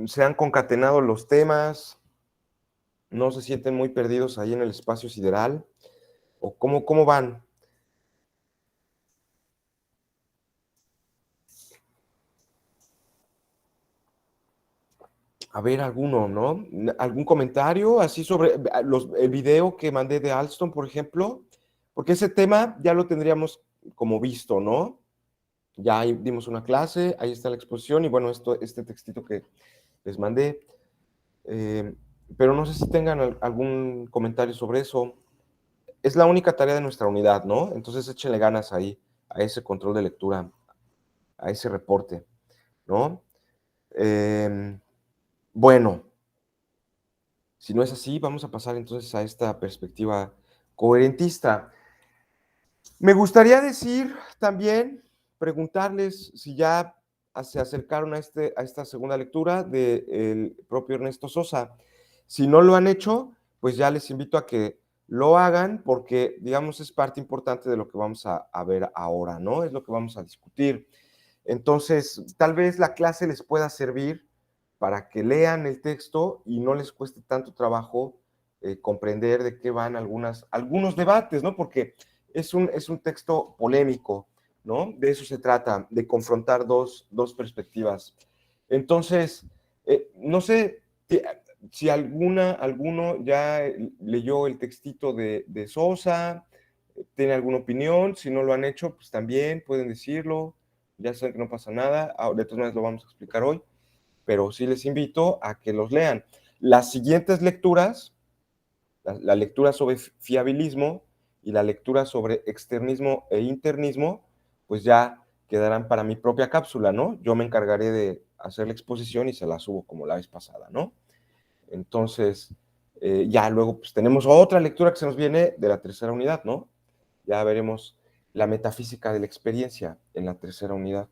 Se han concatenado los temas, no se sienten muy perdidos ahí en el espacio sideral, o cómo van. A ver, alguno, ¿no? ¿Algún comentario así sobre el video que mandé de Alstom, por ejemplo? Porque ese tema ya lo tendríamos como visto, ¿no? Ya dimos una clase, ahí está la exposición y bueno, este textito que les mandé. Eh, pero no sé si tengan algún comentario sobre eso. Es la única tarea de nuestra unidad, ¿no? Entonces échenle ganas ahí, a ese control de lectura, a ese reporte, ¿no? Bueno, si no es así, vamos a pasar entonces a esta perspectiva coherentista. Me gustaría decir también, preguntarles si ya se acercaron a esta segunda lectura del propio Ernesto Sosa. Si no lo han hecho, pues ya les invito a que lo hagan porque, digamos, es parte importante de lo que vamos a ver ahora, ¿no? Es lo que vamos a discutir. Entonces, tal vez la clase les pueda servir para que lean el texto y no les cueste tanto trabajo comprender de qué van algunos debates, ¿no? Porque es un texto polémico, ¿no? De eso se trata, de confrontar dos perspectivas. Entonces, no sé si alguno ya leyó el textito de Sosa, tiene alguna opinión, si no lo han hecho, pues también pueden decirlo, ya saben que no pasa nada, de todas maneras lo vamos a explicar hoy, pero sí les invito a que los lean. Las siguientes lecturas, la lectura sobre fiabilismo y la lectura sobre externismo e internismo, pues ya quedarán para mi propia cápsula, ¿no? Yo me encargaré de hacer la exposición y se la subo como la vez pasada, ¿no? Entonces, ya luego pues tenemos otra lectura que se nos viene de la tercera unidad, ¿no? Ya veremos la metafísica de la experiencia en la tercera unidad.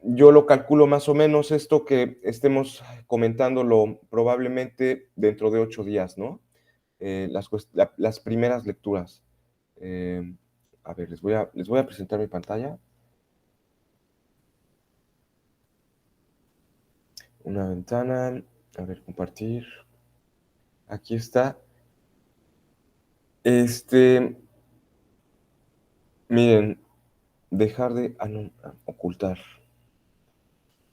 Yo lo calculo más o menos esto que estemos comentándolo probablemente dentro de 8 días, ¿no? Las primeras lecturas. A ver, les voy a presentar mi pantalla. Una ventana. A ver, compartir. Aquí está. Miren, dejar de ocultar.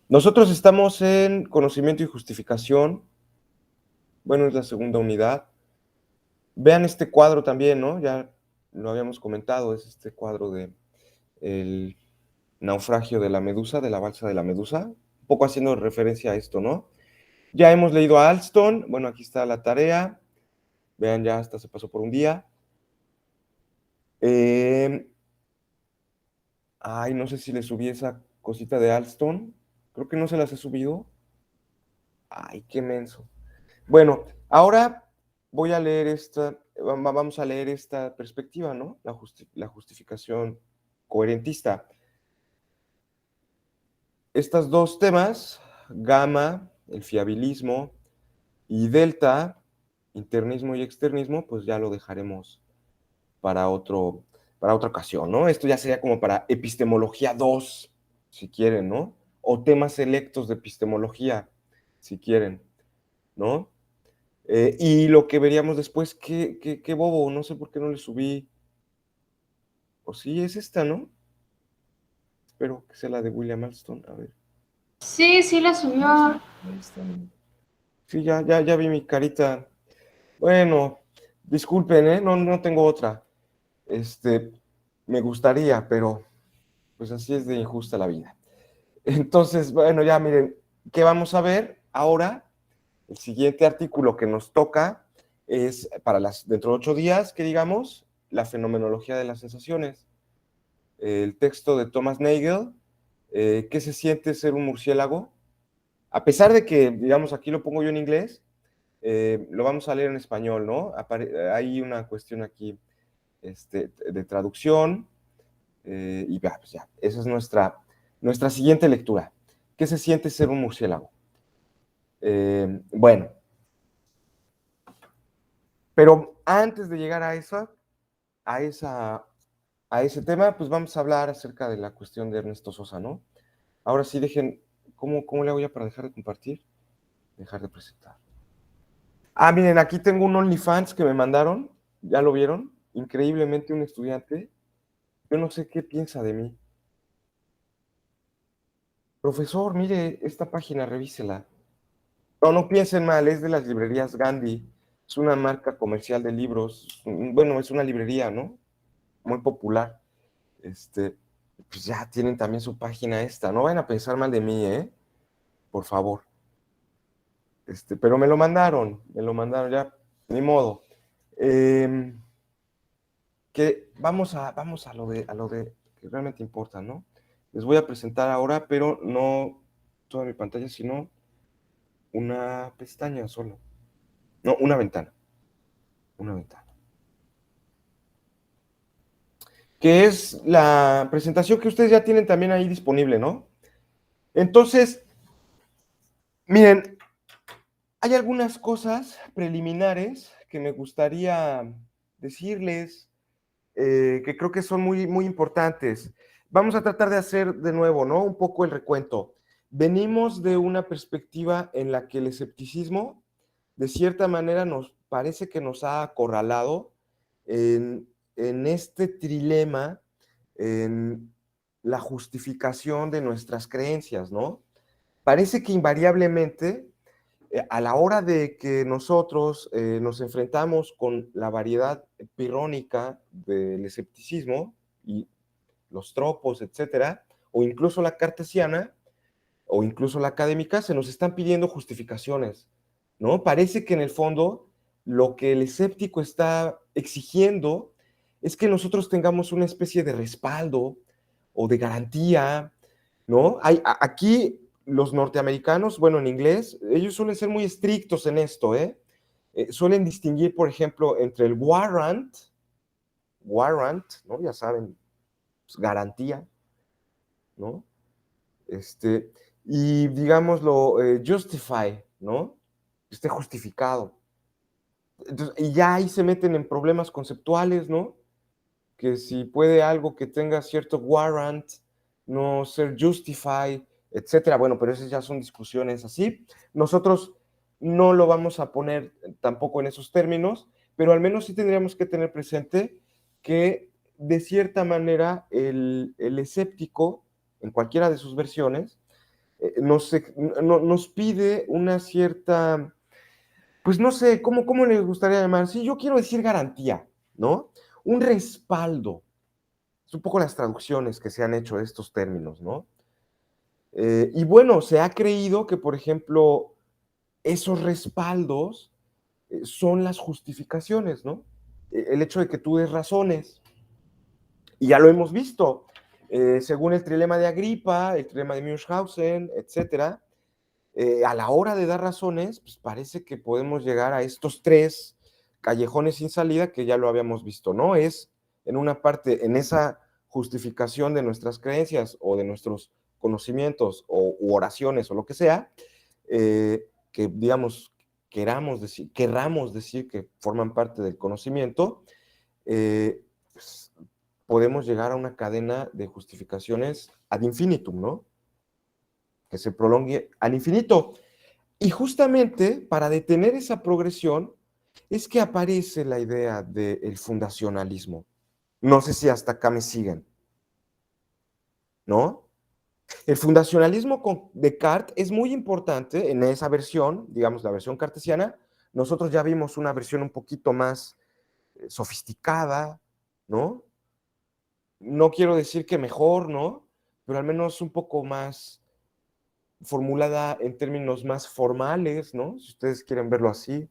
Nosotros estamos en conocimiento y justificación. Bueno, es la segunda unidad. Vean este cuadro también, ¿no? Ya lo habíamos comentado, es este cuadro de el naufragio de la Medusa, de la balsa de la Medusa, un poco haciendo referencia a esto, ¿no? Ya hemos leído a Alston, bueno, aquí está la tarea, vean, ya hasta se pasó por un día. No sé si le subí esa cosita de Alston, creo que no se las he subido. Ay, qué menso. Bueno, ahora voy a leer vamos a leer esta perspectiva, ¿no? La justificación coherentista. Estos dos temas, gamma, el fiabilismo, y delta, internismo y externismo, pues ya lo dejaremos para otra ocasión, ¿no? Esto ya sería como para epistemología 2, si quieren, ¿no? O temas selectos de epistemología, si quieren, ¿no? Y lo que veríamos después, qué bobo, no sé por qué no le subí. O sí, es esta, ¿no? Espero que sea la de William Alston, a ver. Sí, sí la subió. Ahí está. Sí, ya vi mi carita. Bueno, disculpen, ¿eh? No tengo otra. Me gustaría, pero pues así es de injusta la vida. Entonces, bueno, ya miren, ¿qué vamos a ver ahora? El siguiente artículo que nos toca es dentro de 8 días, que digamos, la fenomenología de las sensaciones. El texto de Thomas Nagel, ¿qué se siente ser un murciélago? A pesar de que, digamos, aquí lo pongo yo en inglés, lo vamos a leer en español, ¿no? Hay una cuestión aquí de traducción, y pues ya, esa es nuestra siguiente lectura. ¿Qué se siente ser un murciélago? Bueno, pero antes de llegar a ese tema, pues vamos a hablar acerca de la cuestión de Ernesto Sosa, ¿no? Ahora sí, ¿cómo le hago ya para dejar de compartir? Dejar de presentar. Ah, miren, aquí tengo un OnlyFans que me mandaron, ¿ya lo vieron? Increíblemente un estudiante, yo no sé qué piensa de mí. Profesor, mire esta página, revísela. No, no piensen mal, es de las librerías Gandhi, es una marca comercial de libros, bueno, es una librería, ¿no? Muy popular. Pues ya tienen también su página esta, no vayan a pensar mal de mí, ¿eh? Por favor. Pero me lo mandaron ya, ni modo. Eh, que vamos a lo de que realmente importa, ¿no? Les voy a presentar ahora, pero no toda mi pantalla, sino una pestaña solo. No, una ventana. Una ventana. Que es la presentación que ustedes ya tienen también ahí disponible, ¿no? Entonces, miren, hay algunas cosas preliminares que me gustaría decirles, que creo que son muy, muy importantes. Vamos a tratar de hacer de nuevo, ¿no? Un poco el recuento. Venimos de una perspectiva en la que el escepticismo, de cierta manera, nos parece que nos ha acorralado en este trilema, en la justificación de nuestras creencias, ¿no? Parece que invariablemente, a la hora de que nosotros nos enfrentamos con la variedad pirrónica del escepticismo y los tropos, etcétera, o incluso la cartesiana, o incluso la académica, se nos están pidiendo justificaciones, ¿no? Parece que en el fondo lo que el escéptico está exigiendo es que nosotros tengamos una especie de respaldo o de garantía, ¿no? Aquí los norteamericanos, bueno, en inglés, ellos suelen ser muy estrictos en esto, ¿eh? Suelen distinguir, por ejemplo, entre el warrant, ¿no? Ya saben, pues, garantía, ¿no? Este, y digámoslo, justify, ¿no? Que esté justificado. Entonces, y ya ahí se meten en problemas conceptuales, ¿no? Que si puede algo que tenga cierto warrant no ser justified, etcétera. Bueno, pero esas ya son discusiones así. Nosotros no lo vamos a poner tampoco en esos términos, pero al menos sí tendríamos que tener presente que de cierta manera el escéptico, en cualquiera de sus versiones, nos pide una cierta, pues no sé, ¿cómo le gustaría llamar? Sí, yo quiero decir garantía, ¿no? Un respaldo. Es un poco las traducciones que se han hecho de estos términos, ¿no? Y bueno, se ha creído que, por ejemplo, esos respaldos son las justificaciones, ¿no? El hecho de que tú des razones. Y ya lo hemos visto. Según el trilema de Agripa, el trilema de Münchhausen, etcétera, a la hora de dar razones, pues parece que podemos llegar a estos tres callejones sin salida que ya lo habíamos visto, ¿no? Es en una parte, en esa justificación de nuestras creencias o de nuestros conocimientos u oraciones o lo que sea, que digamos, querramos decir que forman parte del conocimiento, pues, podemos llegar a una cadena de justificaciones ad infinitum, ¿no? Que se prolongue al infinito. Y justamente para detener esa progresión es que aparece la idea del fundacionalismo. No sé si hasta acá me siguen, ¿no? El fundacionalismo con Descartes es muy importante en esa versión, digamos la versión cartesiana. Nosotros ya vimos una versión un poquito más sofisticada, ¿no? No quiero decir que mejor, ¿no? Pero al menos un poco más formulada en términos más formales, ¿no? Si ustedes quieren verlo así,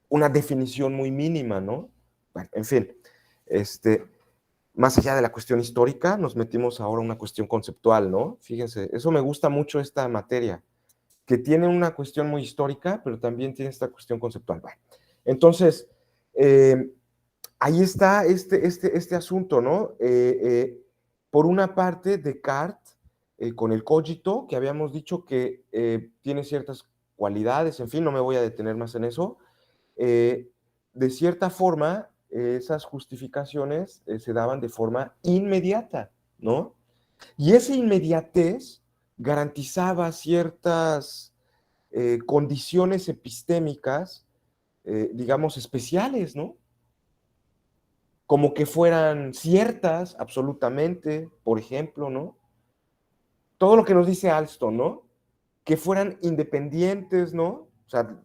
una definición muy mínima, ¿no? Bueno, en fin, este, más allá de la cuestión histórica, nos metimos ahora a una cuestión conceptual, ¿no? Fíjense, eso me gusta mucho esta materia, que tiene una cuestión muy histórica, pero también tiene esta cuestión conceptual. Bueno, entonces, ahí está este asunto, ¿no? Por una parte, Descartes, con el cogito, que habíamos dicho que tiene ciertas cualidades, en fin, no me voy a detener más en eso, de cierta forma, esas justificaciones se daban de forma inmediata, ¿no? Y esa inmediatez garantizaba ciertas condiciones epistémicas, digamos, especiales, ¿no? Como que fueran ciertas, absolutamente, por ejemplo, ¿no? Todo lo que nos dice Alston, ¿no? Que fueran independientes, ¿no? O sea,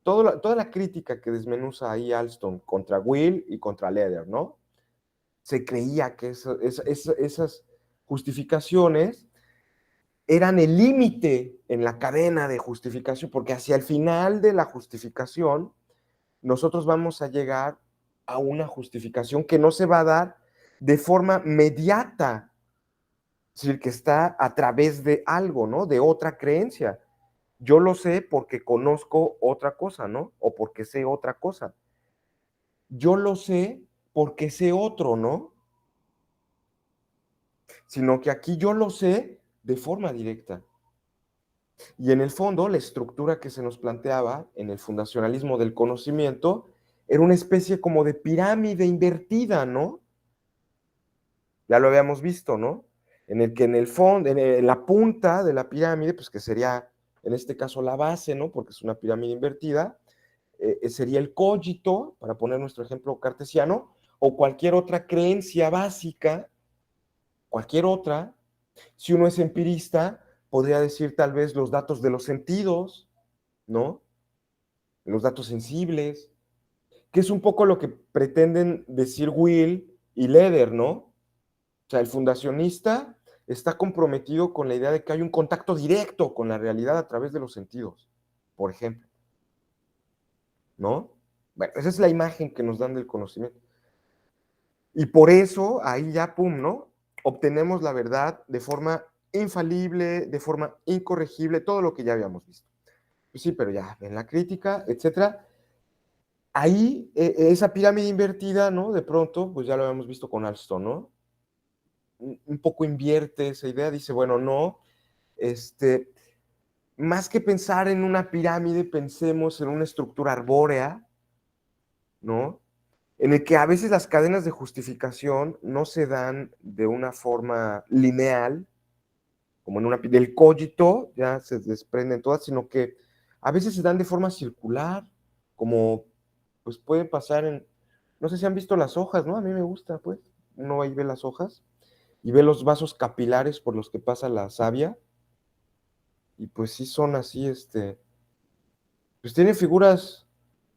toda la crítica que desmenuza ahí Alston contra Will y contra Leder, ¿no? Se creía que esas justificaciones eran el límite en la cadena de justificación, porque hacia el final de la justificación, nosotros vamos a llegar a una justificación que no se va a dar de forma mediata, es decir, que está a través de algo, ¿no? De otra creencia. Yo lo sé porque conozco otra cosa, ¿no? O porque sé otra cosa. Yo lo sé porque sé otro, ¿no? Sino que aquí yo lo sé de forma directa. Y en el fondo, la estructura que se nos planteaba en el fundacionalismo del conocimiento era una especie como de pirámide invertida, ¿no? Ya lo habíamos visto, ¿no? En el que en el fondo, en la punta de la pirámide, pues que sería en este caso la base, ¿no? Porque es una pirámide invertida, sería el cogito, para poner nuestro ejemplo cartesiano, o cualquier otra creencia básica, cualquier otra. Si uno es empirista, podría decir tal vez los datos de los sentidos, ¿no? Los datos sensibles, que es un poco lo que pretenden decir Will y Leder, ¿no? O sea, el fundacionista está comprometido con la idea de que hay un contacto directo con la realidad a través de los sentidos, por ejemplo, ¿no? Bueno, esa es la imagen que nos dan del conocimiento. Y por eso, ahí ya, pum, ¿no? Obtenemos la verdad de forma infalible, de forma incorregible, todo lo que ya habíamos visto. Pues sí, pero ya, en la crítica, etcétera, ahí esa pirámide invertida, ¿no? De pronto, pues ya lo habíamos visto con Alston, ¿no? Un poco invierte esa idea, dice, bueno, no, más que pensar en una pirámide, pensemos en una estructura arbórea, ¿no? En el que a veces las cadenas de justificación no se dan de una forma lineal, como en una del cogito, ya se desprenden todas, sino que a veces se dan de forma circular, como pues puede pasar en, no sé si han visto las hojas, ¿no? A mí me gusta, pues, uno ahí ve las hojas y ve los vasos capilares por los que pasa la savia, y pues sí son así, pues tienen figuras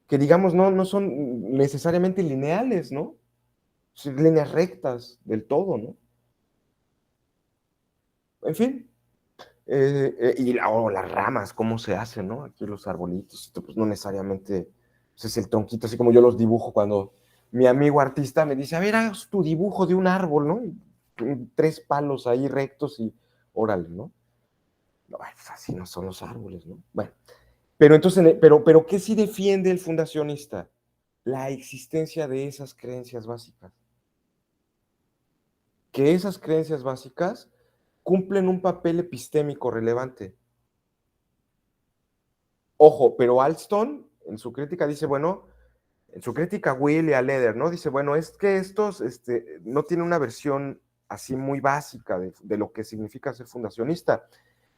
que digamos no son necesariamente lineales, ¿no? Son líneas rectas del todo, ¿no? En fin, o las ramas, cómo se hacen, ¿no? Aquí los arbolitos, pues no necesariamente pues es el tronquito, así como yo los dibujo cuando mi amigo artista me dice, a ver, haz tu dibujo de un árbol, ¿no? Y 3 palos ahí rectos y órale, ¿no? No, pues así no son los árboles, ¿no? Bueno, pero entonces, pero ¿qué sí defiende el fundacionista? La existencia de esas creencias básicas. Que esas creencias básicas cumplen un papel epistémico relevante. Ojo, pero Alston en su crítica dice, bueno, en su crítica a Will y a Leder, ¿no? Dice, bueno, es que estos no tienen una versión así muy básica de lo que significa ser fundacionista,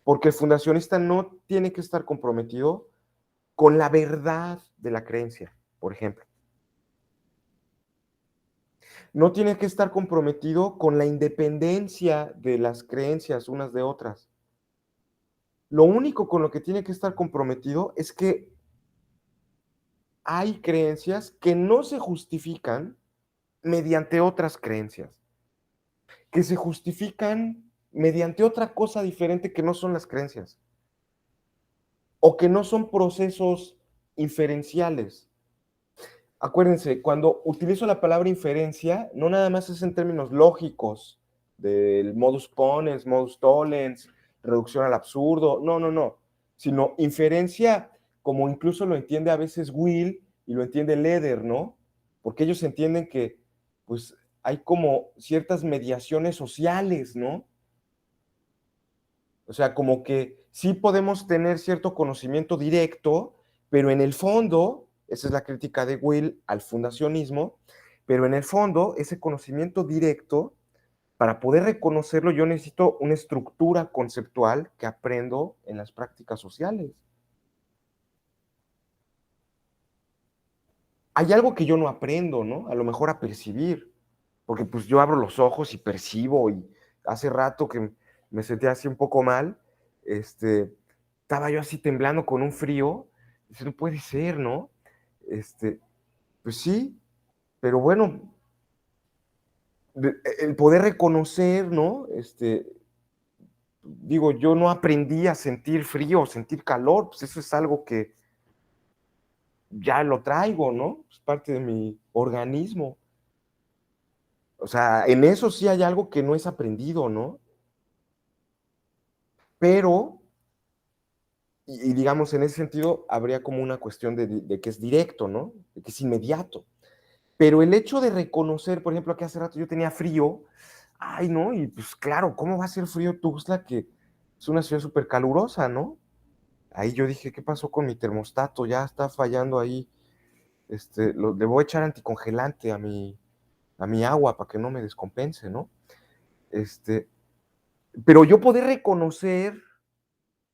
porque el fundacionista no tiene que estar comprometido con la verdad de la creencia, por ejemplo. No tiene que estar comprometido con la independencia de las creencias unas de otras. Lo único con lo que tiene que estar comprometido es que hay creencias que no se justifican mediante otras creencias, que se justifican mediante otra cosa diferente que no son las creencias, o que no son procesos inferenciales. Acuérdense, cuando utilizo la palabra inferencia, no nada más es en términos lógicos, del modus ponens, modus tollens, reducción al absurdo, no, sino inferencia como incluso lo entiende a veces Will y lo entiende Leder, ¿no? Porque ellos entienden que, pues, hay como ciertas mediaciones sociales, ¿no? O sea, como que sí podemos tener cierto conocimiento directo, pero en el fondo, esa es la crítica de Will al fundacionismo, pero en el fondo ese conocimiento directo para poder reconocerlo, yo necesito una estructura conceptual que aprendo en las prácticas sociales. Hay algo que yo no aprendo, ¿no? A lo mejor a percibir, porque pues yo abro los ojos y percibo, y hace rato que me sentía así un poco mal, estaba yo así temblando con un frío, dice, no puede ser, ¿no? Pues sí, pero bueno, el poder reconocer, ¿no? Digo, yo no aprendí a sentir frío, sentir calor, pues eso es algo que ya lo traigo, ¿no? Es parte de mi organismo. O sea, en eso sí hay algo que no es aprendido, ¿no? Pero, y digamos, en ese sentido, habría como una cuestión de que es directo, ¿no? De que es inmediato. Pero el hecho de reconocer, por ejemplo, que hace rato yo tenía frío, ay, ¿no? Y pues claro, ¿cómo va a ser frío Tuxtla, que es una ciudad súper calurosa, ¿no? Ahí yo dije, ¿qué pasó con mi termostato? Ya está fallando ahí. Le voy a echar anticongelante a mi agua para que no me descompense, ¿no? Este, pero yo poder reconocer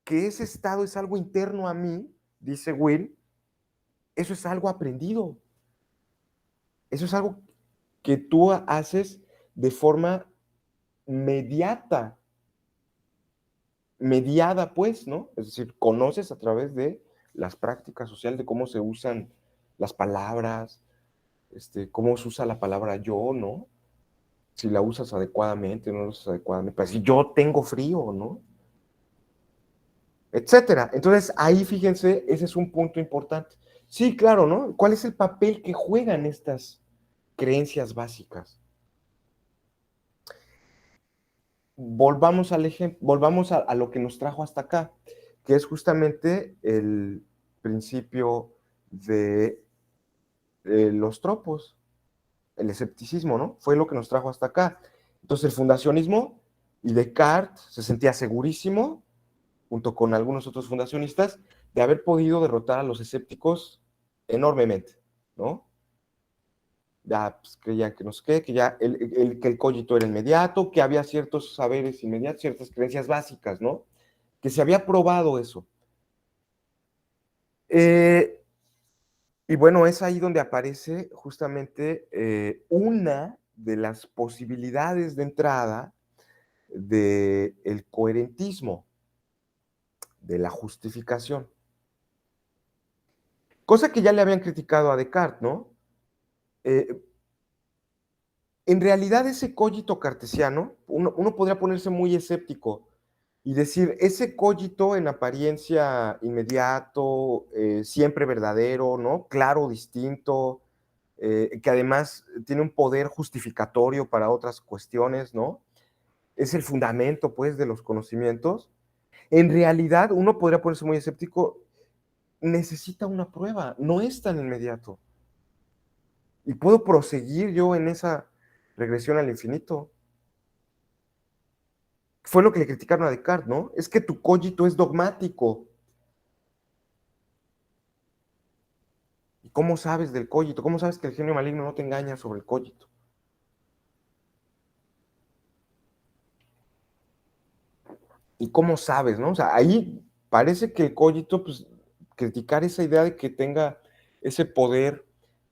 que ese estado es algo interno a mí, dice Will, eso es algo aprendido. Eso es algo que tú haces de forma mediata, mediada, pues, ¿no? Es decir, conoces a través de las prácticas sociales, de cómo se usan las palabras, cómo se usa la palabra yo, ¿no? Si la usas adecuadamente, no la usas adecuadamente, pues si yo tengo frío, ¿no? Etcétera. Entonces, ahí fíjense, ese es un punto importante. Sí, claro, ¿no? ¿Cuál es el papel que juegan estas creencias básicas? Volvamos al ejemplo, volvamos a lo que nos trajo hasta acá, que es justamente el principio de los tropos, el escepticismo, ¿no? Fue lo que nos trajo hasta acá. Entonces, el fundacionismo, y Descartes se sentía segurísimo, junto con algunos otros fundacionistas, de haber podido derrotar a los escépticos enormemente, ¿no? Ya pues, creían que no sé qué, que ya que el cogito era inmediato, que había ciertos saberes inmediatos, ciertas creencias básicas, ¿no? Que se había probado eso. Y bueno, es ahí donde aparece justamente una de las posibilidades de entrada del coherentismo, de la justificación. Cosa que ya le habían criticado a Descartes, ¿no? Eh, en realidad ese cogito cartesiano, uno podría ponerse muy escéptico y decir, ese cogito en apariencia inmediato, siempre verdadero, ¿no? Claro, distinto, que además tiene un poder justificatorio para otras cuestiones, ¿no? Es el fundamento, pues, de los conocimientos. En realidad, uno podría ponerse muy escéptico, necesita una prueba, no es tan inmediato. Y puedo proseguir yo en esa regresión al infinito. Fue lo que le criticaron a Descartes, ¿no? Es que tu cogito es dogmático. ¿Y cómo sabes del cogito? ¿Cómo sabes que el genio maligno no te engaña sobre el cogito? ¿Y cómo sabes, no? O sea, ahí parece que el cogito, pues, criticar esa idea de que tenga ese poder,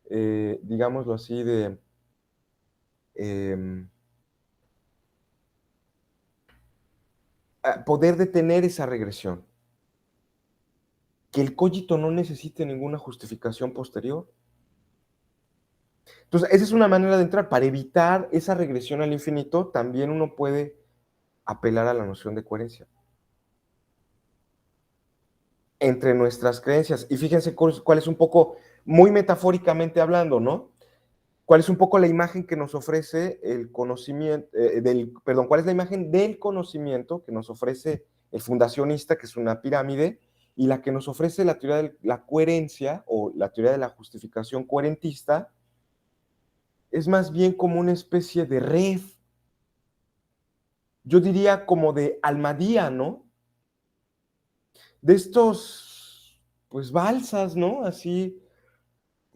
digámoslo así, de eh, poder detener esa regresión. Que el cogito no necesite ninguna justificación posterior. Entonces, esa es una manera de entrar. Para evitar esa regresión al infinito, también uno puede apelar a la noción de coherencia entre nuestras creencias. Y fíjense cuál es un poco, muy metafóricamente hablando, ¿no? ¿Cuál es un poco la imagen que nos ofrece el conocimiento, perdón, cuál es la imagen del conocimiento que nos ofrece el fundacionista, que es una pirámide, y la que nos ofrece la teoría de la coherencia o la teoría de la justificación coherentista? Es más bien como una especie de red, yo diría como de almadía, ¿no? De estos, pues, balsas, ¿no? Así,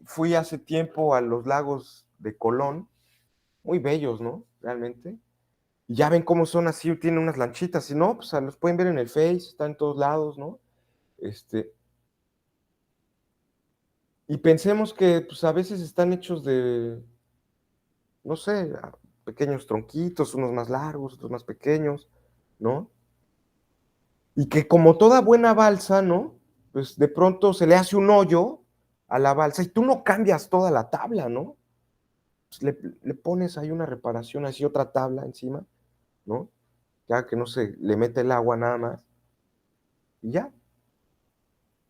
fui hace tiempo a los lagos de Colón, muy bellos, ¿no? Realmente. Y ya ven cómo son así, tienen unas lanchitas, si no, pues los pueden ver en el Face, están en todos lados, ¿no? Y pensemos que, pues, a veces están hechos de, no sé, pequeños tronquitos, unos más largos, otros más pequeños, ¿no? Y que como toda buena balsa, ¿no? Pues de pronto se le hace un hoyo a la balsa y tú no cambias toda la tabla, ¿no? Pues le pones ahí una reparación, así otra tabla encima, ¿no? Ya que no se le mete el agua nada más y ya.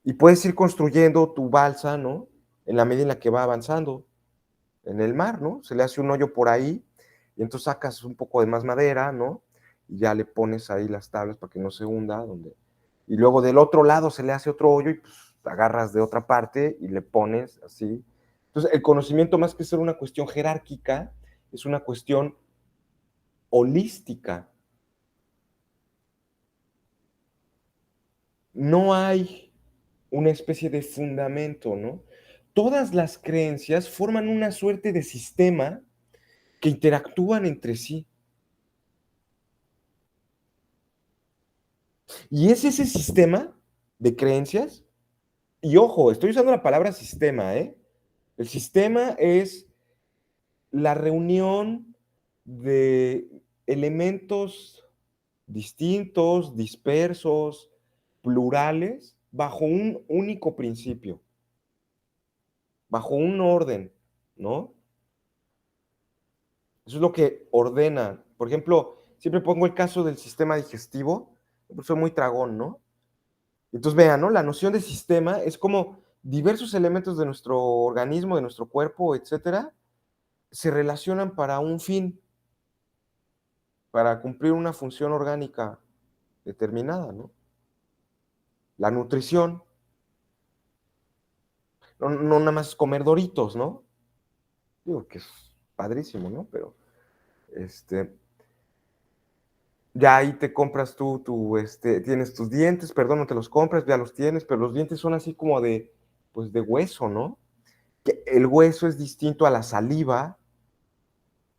Y puedes ir construyendo tu balsa, ¿no? En la medida en la que va avanzando en el mar, ¿no? Se le hace un hoyo por ahí y entonces sacas un poco de más madera, ¿no? Y ya le pones ahí las tablas para que no se hunda, y luego del otro lado se le hace otro hoyo y pues agarras de otra parte y le pones así. Entonces, el conocimiento más que ser una cuestión jerárquica, es una cuestión holística. No hay una especie de fundamento, ¿no? Todas las creencias forman una suerte de sistema que interactúan entre sí. Y es ese sistema de creencias, y ojo, estoy usando la palabra sistema, ¿eh? El sistema es la reunión de elementos distintos, dispersos, plurales, bajo un único principio, bajo un orden, ¿no? Eso es lo que ordena. Por ejemplo, siempre pongo el caso del sistema digestivo, porque soy muy tragón, ¿no? Entonces vean, ¿no? La noción de sistema es como diversos elementos de nuestro organismo, de nuestro cuerpo, etcétera, se relacionan para un fin, para cumplir una función orgánica determinada, ¿no? La nutrición, no nada más es comer Doritos, ¿no? Digo que es padrísimo, ¿no? Pero, este, ya ahí te compras tienes tus dientes, perdón, no te los compras, ya los tienes, pero los dientes son así como de, pues de hueso, ¿no? Que el hueso es distinto a la saliva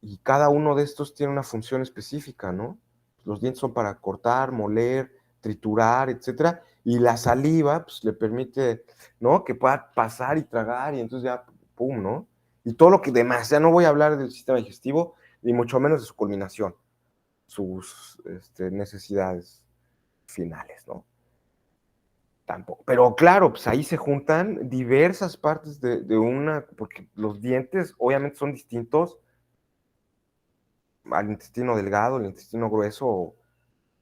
y cada uno de estos tiene una función específica, ¿no? Los dientes son para cortar, moler, triturar, etcétera, y la saliva, pues le permite, ¿no? Que pueda pasar y tragar y entonces ya, pum, ¿no? Y todo lo que demás, ya no voy a hablar del sistema digestivo, ni mucho menos de su culminación, sus necesidades finales, ¿no? Tampoco. Pero claro, pues ahí se juntan diversas partes de una, porque los dientes obviamente son distintos al intestino delgado, el intestino grueso,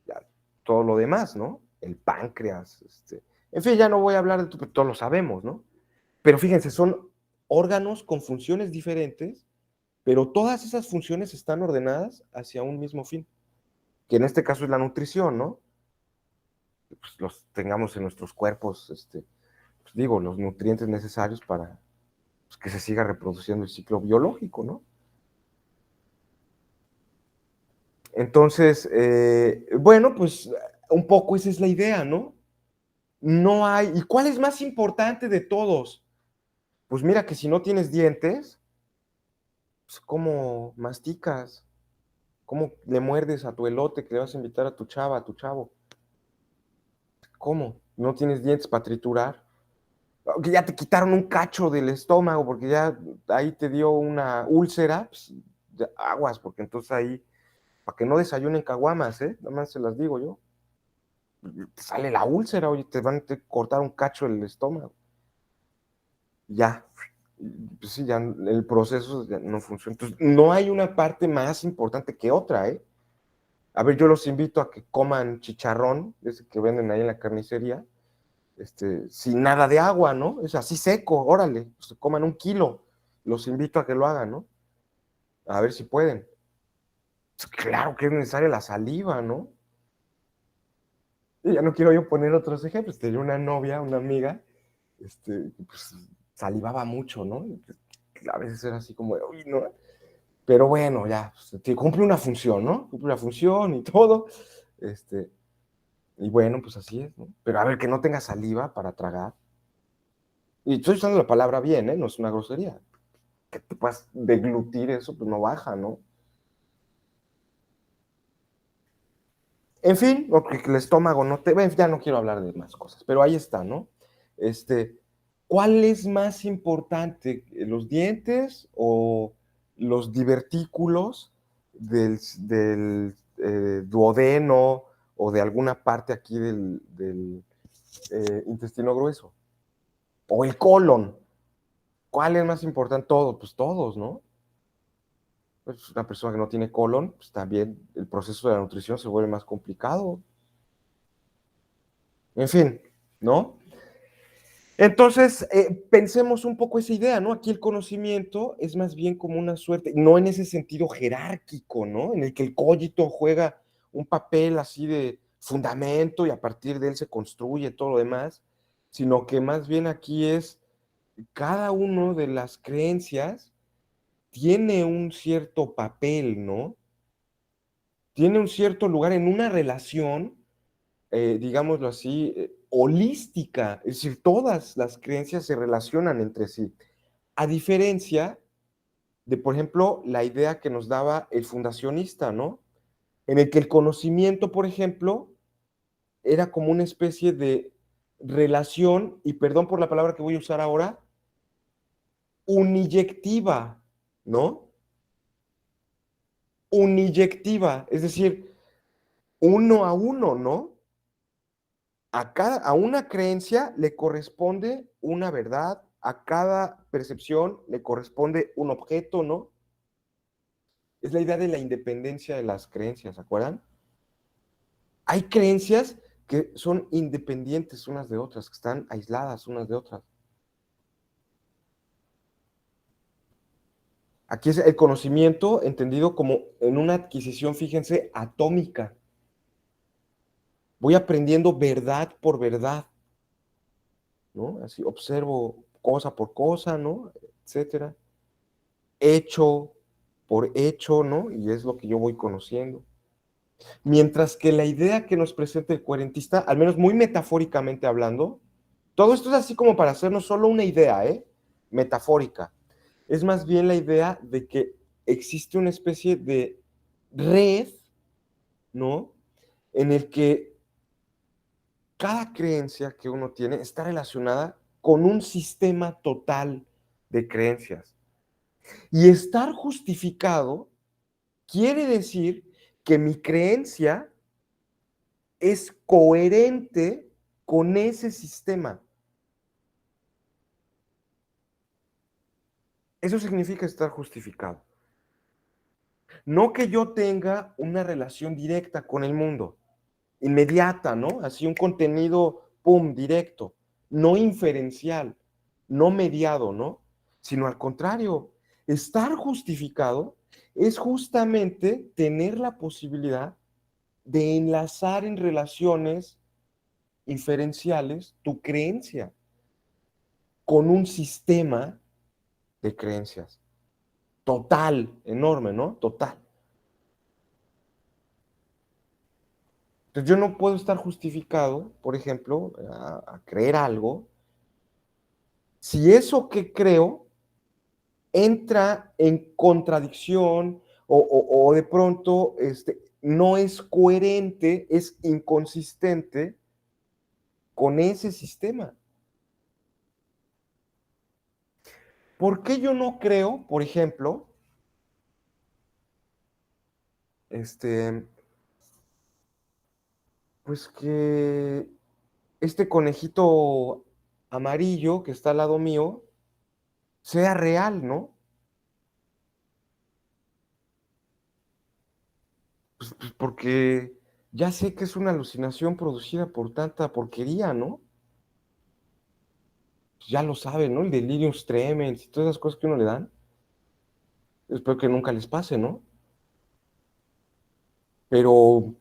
ya, todo lo demás, ¿no? El páncreas, en fin, ya no voy a hablar de todo, todos lo sabemos, ¿no? Pero fíjense, son órganos con funciones diferentes, pero todas esas funciones están ordenadas hacia un mismo fin, que en este caso es la nutrición, ¿no? Pues los tengamos en nuestros cuerpos, pues digo, los nutrientes necesarios para pues, que se siga reproduciendo el ciclo biológico, ¿no? Entonces, bueno, pues un poco esa es la idea, ¿no? No hay. ¿Y cuál es más importante de todos? Pues mira que si no tienes dientes, pues ¿cómo masticas? ¿Cómo le muerdes a tu elote que le vas a invitar a tu chava, a tu chavo? ¿Cómo? ¿No tienes dientes para triturar? Que ya te quitaron un cacho del estómago porque ya ahí te dio una úlcera, pues, aguas, porque entonces ahí, para que no desayunen caguamas, ¿eh? Nada más se las digo yo. Te sale la úlcera, oye, te van a cortar un cacho del estómago. Ya, pues sí, ya el proceso ya no funciona. Entonces, no hay una parte más importante que otra, ¿eh? A ver, yo los invito a que coman chicharrón, ese que venden ahí en la carnicería, sin nada de agua, ¿no? Es así seco, órale, pues, coman 1 kilo. Los invito a que lo hagan, ¿no? A ver si pueden. Pues claro que es necesaria la saliva, ¿no? Y ya no quiero yo poner otros ejemplos. Tenía una novia, una amiga, pues salivaba mucho, ¿no? A veces era así como, uy, no. Pero bueno, ya, pues, cumple una función, ¿no? Cumple una función y todo. Este, y bueno, pues así es, ¿no? Pero a ver, que no tenga saliva para tragar. Y estoy usando la palabra bien, ¿eh? No es una grosería. Que te puedas deglutir eso, pues no baja, ¿no? En fin, porque el estómago no te... Ya no quiero hablar de más cosas, pero ahí está, ¿no? Este, ¿Cuál es más importante, los dientes o los divertículos del duodeno o de alguna parte aquí del intestino grueso? O el colon. ¿Cuál es más importante? Todo, pues todos, ¿no? Pues una persona que no tiene colon, pues también el proceso de la nutrición se vuelve más complicado. En fin, ¿no? Entonces, pensemos un poco esa idea, ¿no? Aquí el conocimiento es más bien como una suerte, no en ese sentido jerárquico, ¿no? En el que el cogito juega un papel así de fundamento y a partir de él se construye todo lo demás, sino que más bien aquí es cada uno de las creencias tiene un cierto papel, ¿no? Tiene un cierto lugar en una relación, digámoslo así, holística, es decir, todas las creencias se relacionan entre sí, a diferencia de, por ejemplo, la idea que nos daba el fundacionista, ¿no? En el que el conocimiento, por ejemplo, era como una especie de relación, y perdón por la palabra que voy a usar ahora, uniyectiva, ¿no? Uniyectiva, es decir, uno a uno, ¿no? A una creencia le corresponde una verdad, a cada percepción le corresponde un objeto, ¿no? Es la idea de la independencia de las creencias, ¿se acuerdan? Hay creencias que son independientes unas de otras, que están aisladas unas de otras. Aquí es el conocimiento entendido como en una adquisición, fíjense, atómica. Voy aprendiendo verdad por verdad, ¿no? Así observo cosa por cosa, ¿no? Etcétera. Hecho por hecho, ¿no? Y es lo que yo voy conociendo. Mientras que la idea que nos presenta el coherentista, al menos muy metafóricamente hablando, todo esto es así como para hacernos solo una idea, ¿eh? Metafórica. Es más bien la idea de que existe una especie de red, ¿no? En el que cada creencia que uno tiene está relacionada con un sistema total de creencias. Y estar justificado quiere decir que mi creencia es coherente con ese sistema. Eso significa estar justificado. No que yo tenga una relación directa con el mundo, inmediata, ¿no? Así un contenido, pum, directo, no inferencial, no mediado, ¿no? Sino al contrario, estar justificado es justamente tener la posibilidad de enlazar en relaciones inferenciales tu creencia con un sistema de creencias total, enorme, ¿no? Total. Entonces yo no puedo estar justificado, por ejemplo, a creer algo, si eso que creo entra en contradicción o de pronto no es coherente, es inconsistente con ese sistema. ¿Por qué yo no creo, por ejemplo, este, pues que este conejito amarillo que está al lado mío sea real, ¿no? Pues porque ya sé que es una alucinación producida por tanta porquería, ¿no? Pues ya lo saben, ¿no? El delirium tremens y todas esas cosas que uno le dan. Espero que nunca les pase, ¿no? Pero,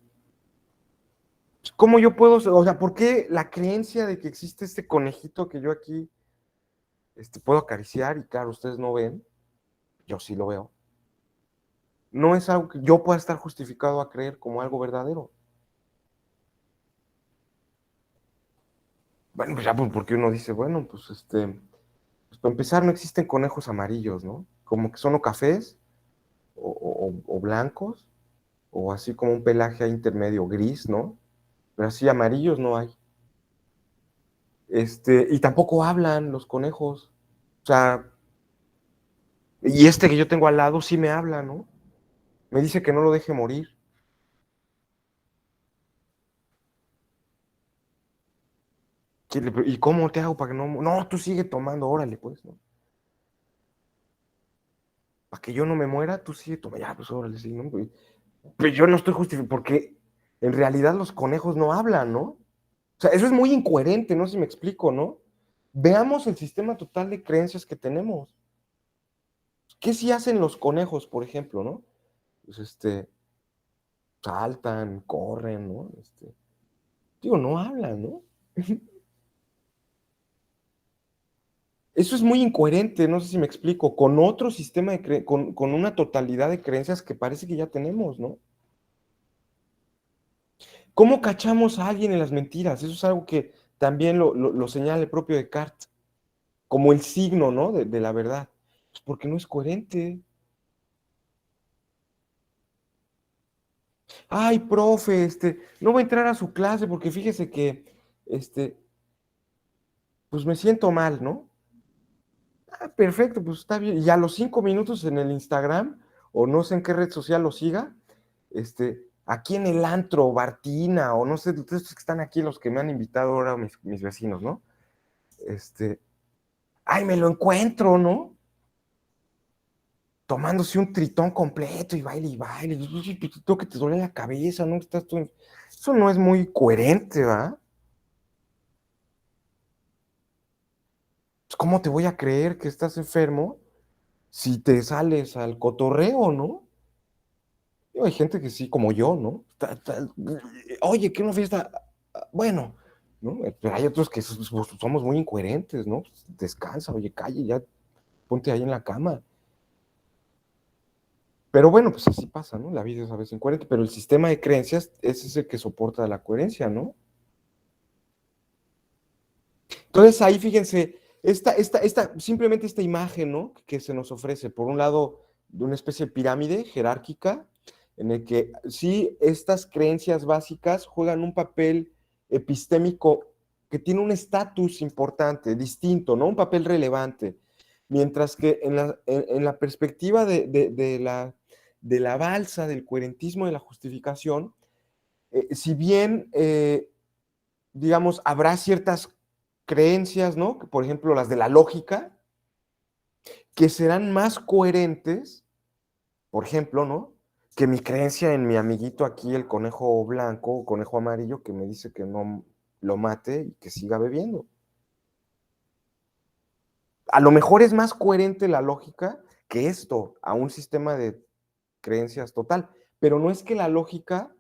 ¿cómo yo puedo, o sea, por qué la creencia de que existe este conejito que yo aquí puedo acariciar y claro, ustedes no ven, yo sí lo veo, no es algo que yo pueda estar justificado a creer como algo verdadero? Bueno, pues ya, pues, porque uno dice, bueno, pues pues para empezar no existen conejos amarillos, ¿no? Como que son o cafés o blancos, o así como un pelaje ahí intermedio gris, ¿no? Pero así amarillos no hay. Y tampoco hablan los conejos. O sea, y este que yo tengo al lado sí me habla, ¿no? Me dice que no lo deje morir. ¿Y cómo te hago para que no? No, tú sigue tomando, órale, pues, ¿no? Para que yo no me muera, tú sigue tomando. Ya, pues, órale, sí, ¿no? Pero yo no estoy justificando, porque en realidad los conejos no hablan, ¿no? O sea, eso es muy incoherente, no sé si me explico, ¿no? Veamos el sistema total de creencias que tenemos. ¿Qué sí hacen los conejos, por ejemplo, no? Pues saltan, corren, ¿no? Digo, no hablan, ¿no? Eso es muy incoherente, no sé si me explico, con otro sistema con una totalidad de creencias que parece que ya tenemos, ¿no? ¿Cómo cachamos a alguien en las mentiras? Eso es algo que también lo señala el propio Descartes, como el signo, ¿no? De la verdad. Pues porque no es coherente. Ay, profe, no voy a entrar a su clase porque fíjese que, este, pues me siento mal, ¿no? Ah, perfecto, pues está bien. Y a los 5 minutos en el Instagram, o no sé en qué red social lo siga, aquí en el antro, Bartina, o no sé, ustedes que están aquí, los que me han invitado ahora mis vecinos, ¿no? Este, ay, me lo encuentro, ¿no? Tomándose un tritón completo y baile y baile. Tengo que te duele la cabeza, ¿no? Eso no es muy coherente, ¿va? Pues, ¿cómo te voy a creer que estás enfermo si te sales al cotorreo, ¿no? Hay gente que sí, como yo, ¿no? Oye, ¿qué una fiesta? Bueno, ¿no? Pero hay otros que somos muy incoherentes, ¿no? Descansa, oye, calle, ya ponte ahí en la cama. Pero bueno, pues así pasa, ¿no? La vida es a veces incoherente, pero el sistema de creencias es ese que soporta la coherencia, ¿no? Entonces ahí fíjense, simplemente esta imagen, ¿no? Que se nos ofrece, por un lado, de una especie de pirámide jerárquica, en el que sí, estas creencias básicas juegan un papel epistémico que tiene un estatus importante, distinto, ¿no? Un papel relevante. Mientras que en la perspectiva de la balsa, del coherentismo, de la justificación, si bien digamos, habrá ciertas creencias, ¿no? Por ejemplo, las de la lógica, que serán más coherentes, por ejemplo, ¿no? Que mi creencia en mi amiguito aquí, el conejo blanco o conejo amarillo, que me dice que no lo mate y que siga bebiendo. A lo mejor es más coherente la lógica que esto, a un sistema de creencias total. Pero no es que la lógica,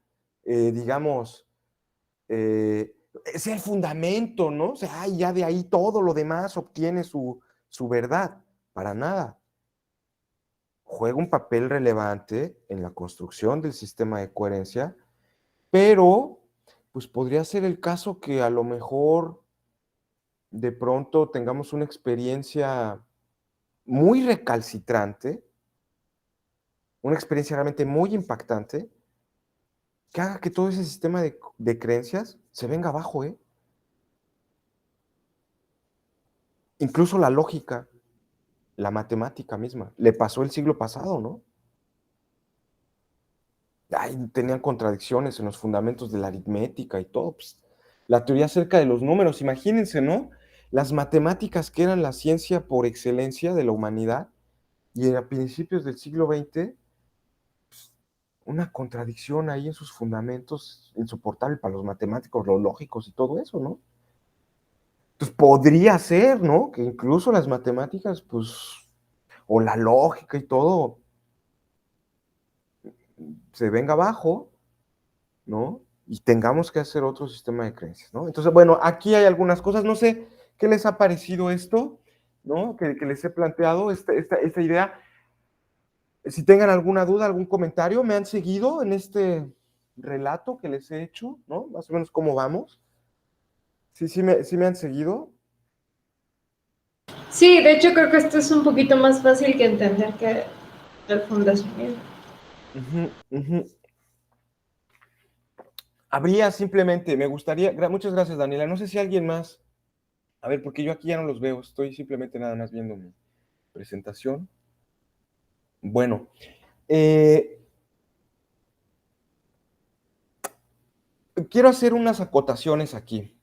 digamos, sea el fundamento, ¿no? O sea, ay, ya de ahí todo lo demás obtiene su verdad. Para nada. Juega un papel relevante en la construcción del sistema de coherencia, pero pues podría ser el caso que a lo mejor de pronto tengamos una experiencia muy recalcitrante, una experiencia realmente muy impactante, que haga que todo ese sistema de creencias se venga abajo, ¿eh? Incluso la lógica, la matemática misma. Le pasó el siglo pasado, ¿no? Ay, tenían contradicciones en los fundamentos de la aritmética y todo. Pues, la teoría acerca de los números, imagínense, ¿no? Las matemáticas que eran la ciencia por excelencia de la humanidad y a principios del siglo XX, una contradicción ahí en sus fundamentos insoportable para los matemáticos, los lógicos y todo eso, ¿no? Pues podría ser, ¿no? Que incluso las matemáticas, pues, o la lógica y todo, se venga abajo, ¿no? Y tengamos que hacer otro sistema de creencias, ¿no? Entonces, bueno, aquí hay algunas cosas, no sé qué les ha parecido esto, ¿no? Que les he planteado, esta idea. Si tengan alguna duda, algún comentario, me han seguido en este relato que les he hecho, ¿no? Más o menos cómo vamos. Sí, sí me han seguido. Sí, de hecho creo que esto es un poquito más fácil que entender que el fundacionismo. Ujú, ujú. Habría simplemente, me gustaría, muchas gracias, Daniela. No sé si alguien más, a ver, porque yo aquí ya no los veo, estoy simplemente nada más viendo mi presentación. Bueno, quiero hacer unas acotaciones aquí,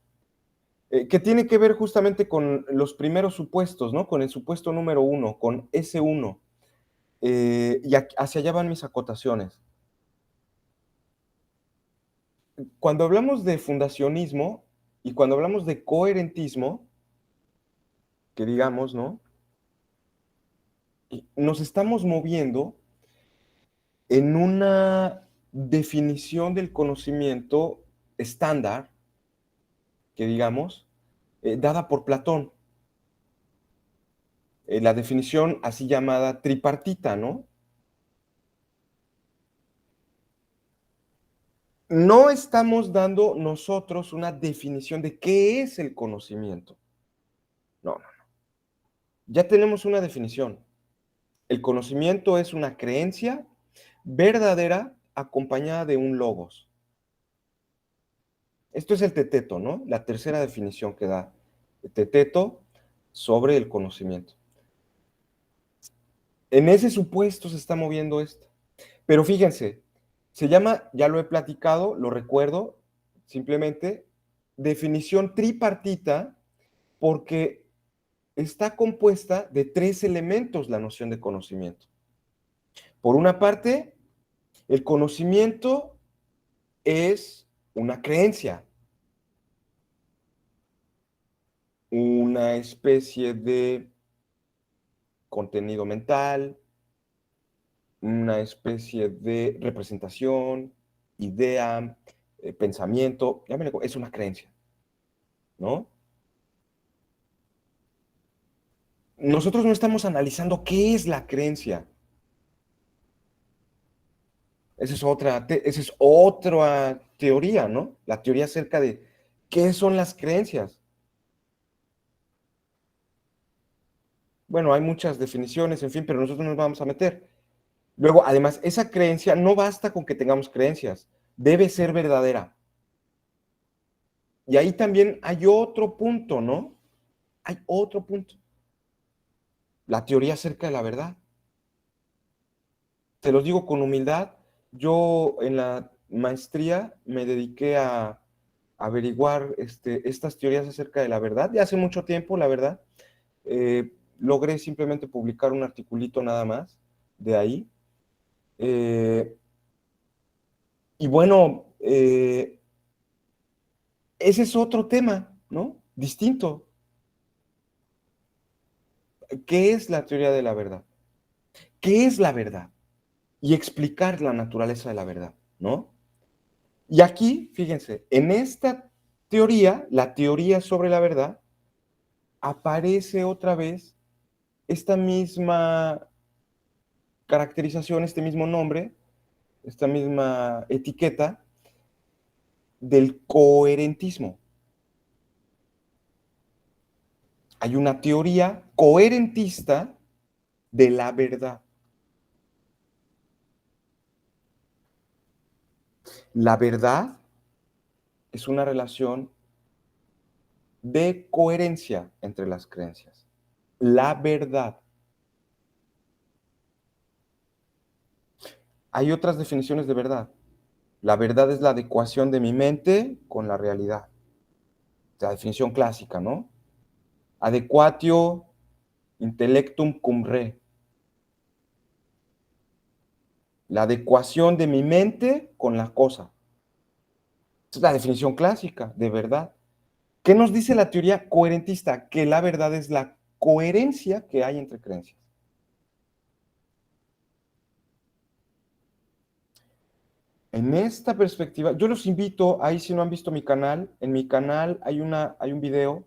que tiene que ver justamente con los primeros supuestos, ¿no? Con el supuesto número 1, con S1. Y hacia allá van mis acotaciones. Cuando hablamos de fundacionismo y cuando hablamos de coherentismo, que digamos, ¿no? Nos estamos moviendo en una definición del conocimiento estándar, que digamos, dada por Platón. La definición así llamada tripartita, ¿no? No estamos dando nosotros una definición de qué es el conocimiento. No, no, no. Ya tenemos una definición. El conocimiento es una creencia verdadera acompañada de un logos. Esto es el teteto, ¿no? La tercera definición que da el teteto sobre el conocimiento. En ese supuesto se está moviendo esto. Pero fíjense, se llama, ya lo he platicado, lo recuerdo, simplemente definición tripartita porque está compuesta de 3 elementos la noción de conocimiento. Por una parte, el conocimiento es una creencia, una especie de contenido mental, una especie de representación, idea, pensamiento, es una creencia, ¿no? Nosotros no estamos analizando qué es la creencia. Esa es otra teoría, ¿no? La teoría acerca de qué son las creencias. Bueno, hay muchas definiciones, en fin, pero nosotros nos vamos a meter. Luego, además, esa creencia no basta con que tengamos creencias, debe ser verdadera. Y ahí también hay otro punto, ¿no? Hay otro punto. La teoría acerca de la verdad. Te los digo con humildad, yo en la maestría me dediqué a averiguar estas teorías acerca de la verdad, de hace mucho tiempo, la verdad. Logré simplemente publicar un articulito nada más de ahí. Y bueno, ese es otro tema, ¿no? Distinto. ¿Qué es la teoría de la verdad? ¿Qué es la verdad? Y explicar la naturaleza de la verdad, ¿no? Y aquí, fíjense, en esta teoría, la teoría sobre la verdad, aparece otra vez esta misma caracterización, este mismo nombre, esta misma etiqueta del coherentismo. Hay una teoría coherentista de la verdad. La verdad es una relación de coherencia entre las creencias. La verdad. Hay otras definiciones de verdad. La verdad es la adecuación de mi mente con la realidad. La definición clásica, ¿no? Adequatio intellectum cum re. La adecuación de mi mente con la cosa. Esa es la definición clásica de verdad. ¿Qué nos dice la teoría coherentista? Que la verdad es la coherencia que hay entre creencias. En esta perspectiva, yo los invito, ahí si no han visto mi canal, en mi canal hay un video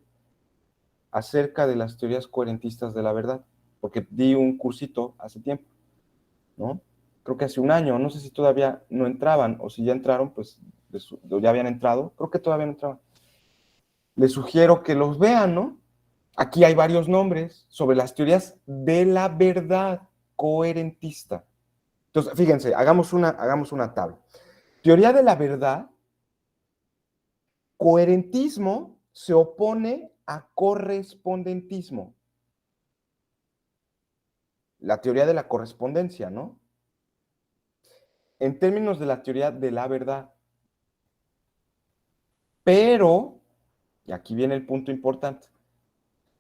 acerca de las teorías coherentistas de la verdad, porque di un cursito hace tiempo, ¿no? Creo que hace un año, no sé si todavía no entraban, o si ya entraron, pues ya habían entrado, creo que todavía no entraban. Les sugiero que los vean, ¿no? Aquí hay varios nombres sobre las teorías de la verdad coherentista. Entonces, fíjense, hagamos una tabla. Teoría de la verdad Coherentismo se opone a correspondentismo. La teoría de la correspondencia, ¿no? En términos de la teoría de la verdad. Pero, y aquí viene el punto importante,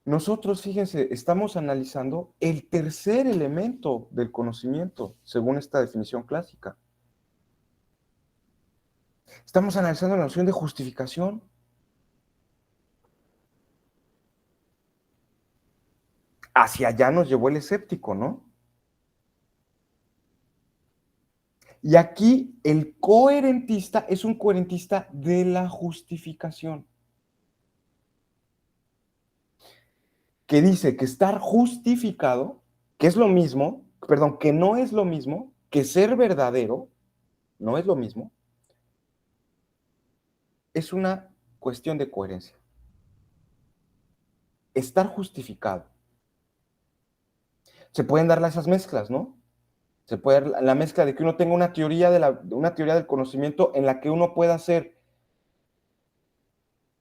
nosotros, fíjense, estamos analizando el tercer elemento del conocimiento, según esta definición clásica. Estamos analizando la noción de justificación. Hacia allá nos llevó el escéptico, ¿no? Y aquí el coherentista es un coherentista de la justificación, que dice que estar justificado, que es lo mismo, perdón, que no es lo mismo que ser verdadero, no es lo mismo, es una cuestión de coherencia. Estar justificado. Se pueden dar esas mezclas, ¿no? Se puede dar la mezcla de que uno tenga una teoría, una teoría del conocimiento en la que uno pueda ser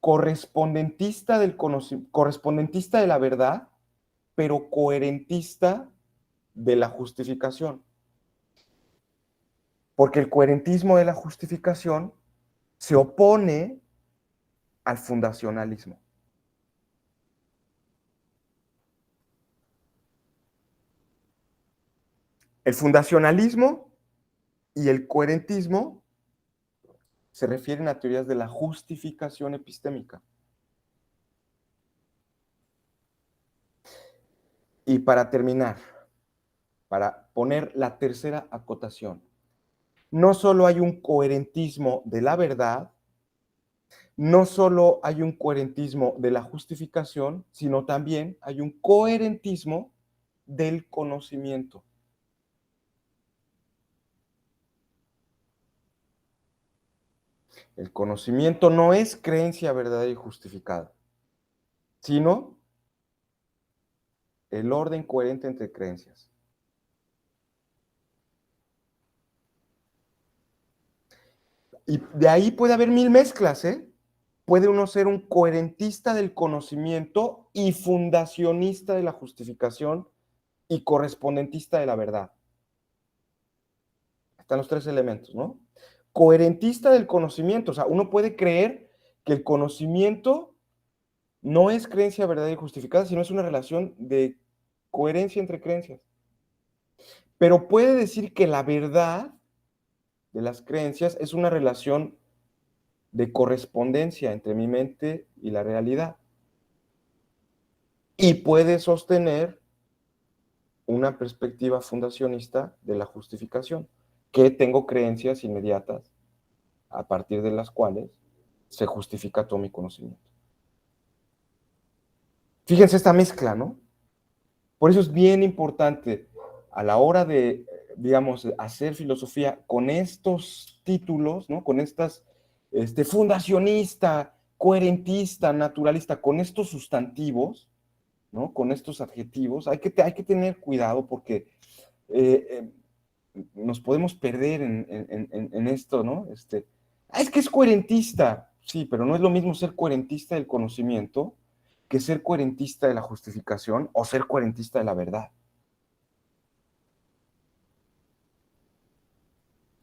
correspondentista correspondentista de la verdad, pero coherentista de la justificación. Porque el coherentismo de la justificación se opone al fundacionalismo. El fundacionalismo y el coherentismo se refieren a teorías de la justificación epistémica. Y para terminar, para poner la tercera acotación, no solo hay un coherentismo de la verdad, no solo hay un coherentismo de la justificación, sino también hay un coherentismo del conocimiento. El conocimiento no es creencia verdadera y justificada, sino el orden coherente entre creencias. Y de ahí puede haber mil mezclas, ¿eh? Puede uno ser un coherentista del conocimiento y fundacionista de la justificación y correspondentista de la verdad. Están los tres elementos, ¿no? Coherentista del conocimiento, o sea, uno puede creer que el conocimiento no es creencia verdadera y justificada, sino es una relación de coherencia entre creencias. Pero puede decir que la verdad de las creencias es una relación de correspondencia entre mi mente y la realidad. Y puede sostener una perspectiva fundacionista de la justificación, que tengo creencias inmediatas a partir de las cuales se justifica todo mi conocimiento. Fíjense esta mezcla, ¿no? Por eso es bien importante a la hora de, digamos, hacer filosofía con estos títulos, ¿no? Con estas, fundacionista, coherentista, naturalista, con estos sustantivos, ¿no? Con estos adjetivos, hay que tener cuidado porque nos podemos perder en esto, ¿no? Es que es coherentista, sí, pero no es lo mismo ser coherentista del conocimiento que ser coherentista de la justificación o ser coherentista de la verdad.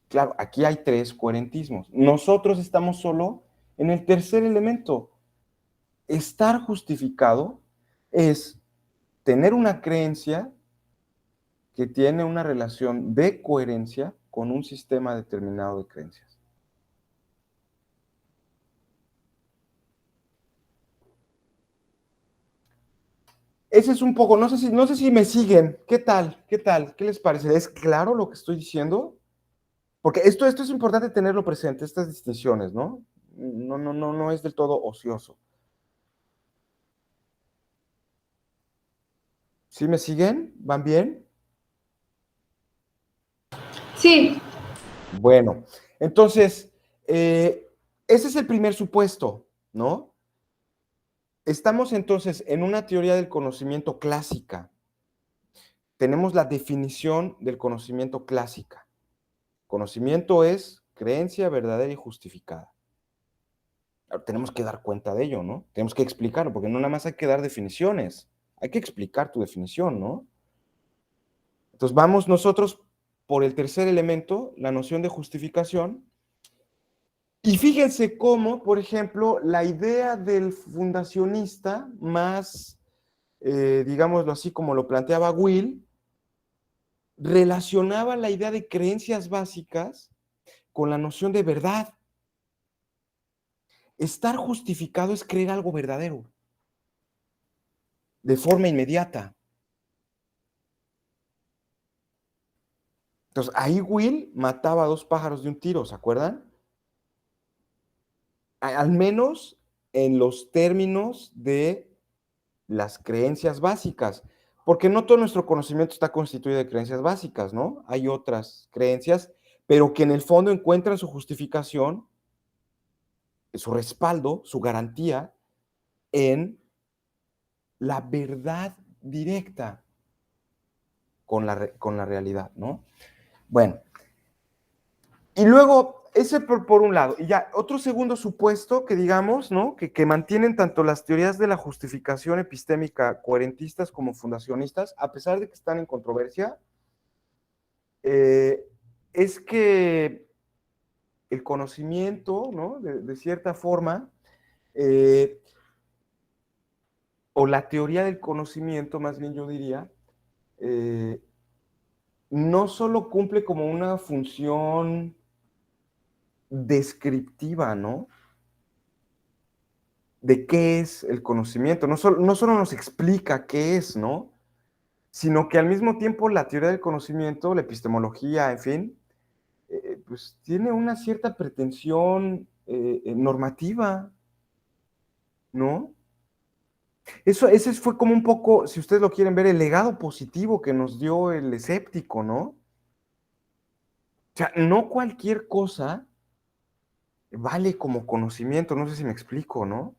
Claro, aquí hay tres coherentismos. Nosotros estamos solo en el tercer elemento. Estar justificado es tener una creencia que tiene una relación de coherencia con un sistema determinado de creencias. Ese es un poco, no sé si me siguen. ¿Qué tal? ¿Qué tal? ¿Qué les parece? ¿Es claro lo que estoy diciendo? Porque esto es importante tenerlo presente, estas distinciones, ¿no? No es del todo ocioso. ¿Sí me siguen? ¿Van bien? Sí, Bueno, entonces, ese es el primer supuesto, ¿no? Estamos entonces en una teoría del conocimiento clásica. Tenemos la definición del conocimiento clásica. Conocimiento es creencia verdadera y justificada. tenemos que dar cuenta de ello, ¿no? Tenemos que explicarlo, porque no nada más hay que dar definiciones, hay que explicar tu definición, ¿no? Entonces vamos nosotros por el tercer elemento, la noción de justificación, y fíjense cómo, por ejemplo, la idea del fundacionista más, digámoslo así, como lo planteaba Will, relacionaba la idea de creencias básicas con la noción de verdad. Estar justificado es creer algo verdadero, de forma inmediata. Entonces, ahí Will mataba a dos pájaros de un tiro, ¿se acuerdan? Al menos en los términos de las creencias básicas, porque no todo nuestro conocimiento está constituido de creencias básicas, ¿no? Hay otras creencias, pero que en el fondo encuentran su justificación, su respaldo, su garantía en la verdad directa con la realidad, ¿no? Bueno, y luego, ese por un lado, y ya otro segundo supuesto que digamos, ¿no? Que mantienen tanto las teorías de la justificación epistémica coherentistas como fundacionistas, a pesar de que están en controversia, es que el conocimiento, ¿no? De cierta forma, o la teoría del conocimiento, más bien yo diría, no solo cumple como una función descriptiva, ¿no? De qué es el conocimiento, no solo nos explica qué es, ¿no? Sino que al mismo tiempo la teoría del conocimiento, la epistemología, en fin, pues tiene una cierta pretensión normativa, ¿no? Ese fue como un poco, si ustedes lo quieren ver, el legado positivo que nos dio el escéptico, ¿no? O sea, no cualquier cosa vale como conocimiento, no sé si me explico, ¿no?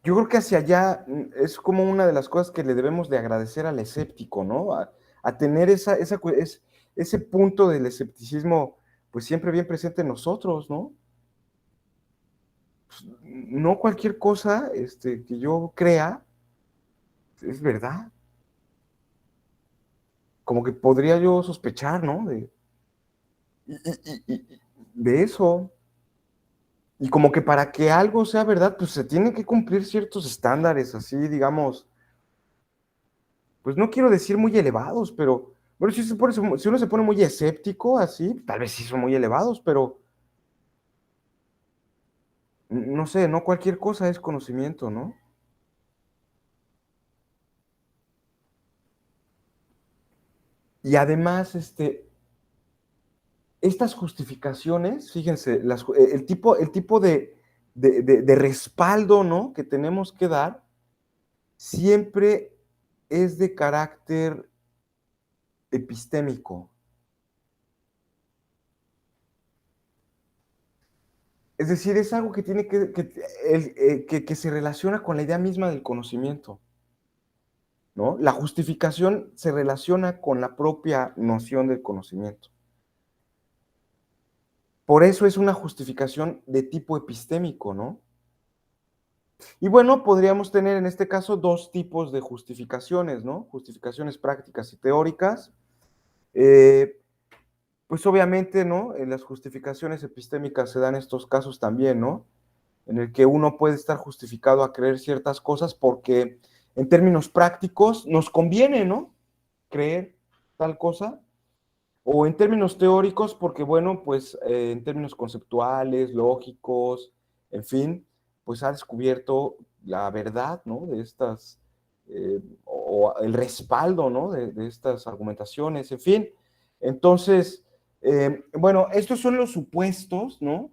Yo creo que hacia allá es como una de las cosas que le debemos de agradecer al escéptico, ¿no? A tener ese punto del escepticismo, pues siempre bien presente en nosotros, ¿no? Pues, no cualquier cosa que yo crea es verdad. Como que podría yo sospechar, ¿no? De eso. Y como que para que algo sea verdad, pues se tienen que cumplir ciertos estándares, así, digamos, pues no quiero decir muy elevados, pero bueno, si uno se pone muy escéptico, así, tal vez sí son muy elevados, pero no sé, no cualquier cosa es conocimiento, ¿no? Y además, estas justificaciones, fíjense, el tipo de respaldo, ¿no? Que tenemos que dar, siempre es de carácter epistémico. Es decir, es algo que tiene que se relaciona con la idea misma del conocimiento, ¿no? La justificación se relaciona con la propia noción del conocimiento. Por eso es una justificación de tipo epistémico, ¿no? Y bueno, podríamos tener en este caso dos tipos de justificaciones, ¿no? Justificaciones prácticas y teóricas. Eh, pues obviamente, ¿no? En las justificaciones epistémicas se dan estos casos también, ¿no? En el que uno puede estar justificado a creer ciertas cosas porque en términos prácticos nos conviene, ¿no? Creer tal cosa. O en términos teóricos porque, bueno, pues en términos conceptuales, lógicos, en fin, pues ha descubierto la verdad, ¿no? De estas, o el respaldo, ¿no? De estas argumentaciones, en fin. Entonces, bueno, estos son los supuestos, ¿no?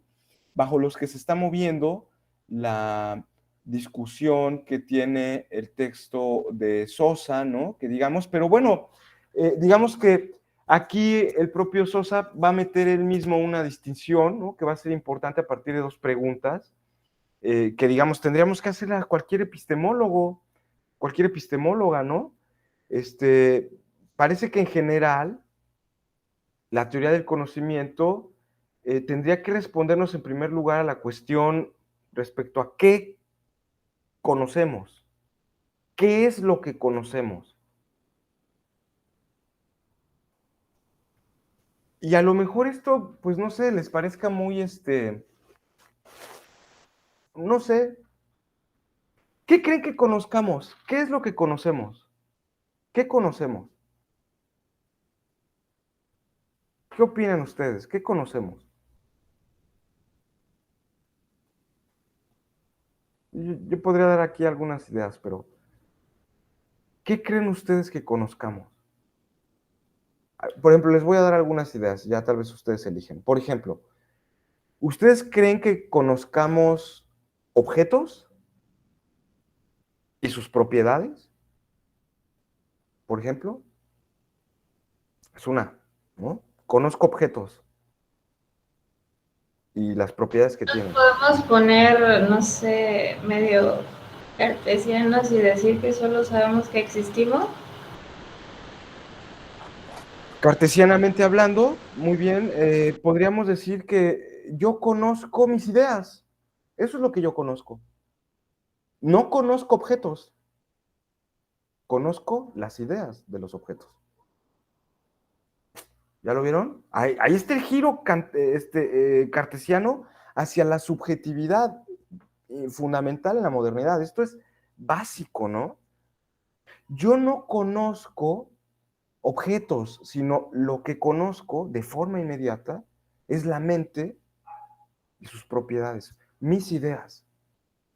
Bajo los que se está moviendo la discusión que tiene el texto de Sosa, ¿no? Que digamos, pero bueno, digamos que aquí el propio Sosa va a meter él mismo una distinción, ¿no? Que va a ser importante a partir de dos preguntas, que digamos tendríamos que hacer a cualquier epistemólogo, cualquier epistemóloga, ¿no? Parece que en general la teoría del conocimiento tendría que respondernos en primer lugar a la cuestión respecto a qué conocemos. ¿Qué es lo que conocemos? Y a lo mejor esto, pues no sé, les parezca muy, no sé, ¿qué creen que conozcamos? ¿Qué es lo que conocemos? ¿Qué conocemos? ¿Qué opinan ustedes? ¿Qué conocemos? Yo podría dar aquí algunas ideas, pero ¿qué creen ustedes que conozcamos? Por ejemplo, les voy a dar algunas ideas, ya tal vez ustedes eligen. Por ejemplo, ¿ustedes creen que conozcamos objetos y sus propiedades? Por ejemplo, es una, ¿no? Conozco objetos y las propiedades que tienen. Podemos poner, no sé, medio cartesianos y decir que solo sabemos que existimos. Cartesianamente hablando, muy bien, podríamos decir que yo conozco mis ideas. Eso es lo que yo conozco. No conozco objetos, conozco las ideas de los objetos. ¿Ya lo vieron? Ahí está el giro cartesiano hacia la subjetividad fundamental en la modernidad. Esto es básico, ¿no? Yo no conozco objetos, sino lo que conozco de forma inmediata es la mente y sus propiedades, mis ideas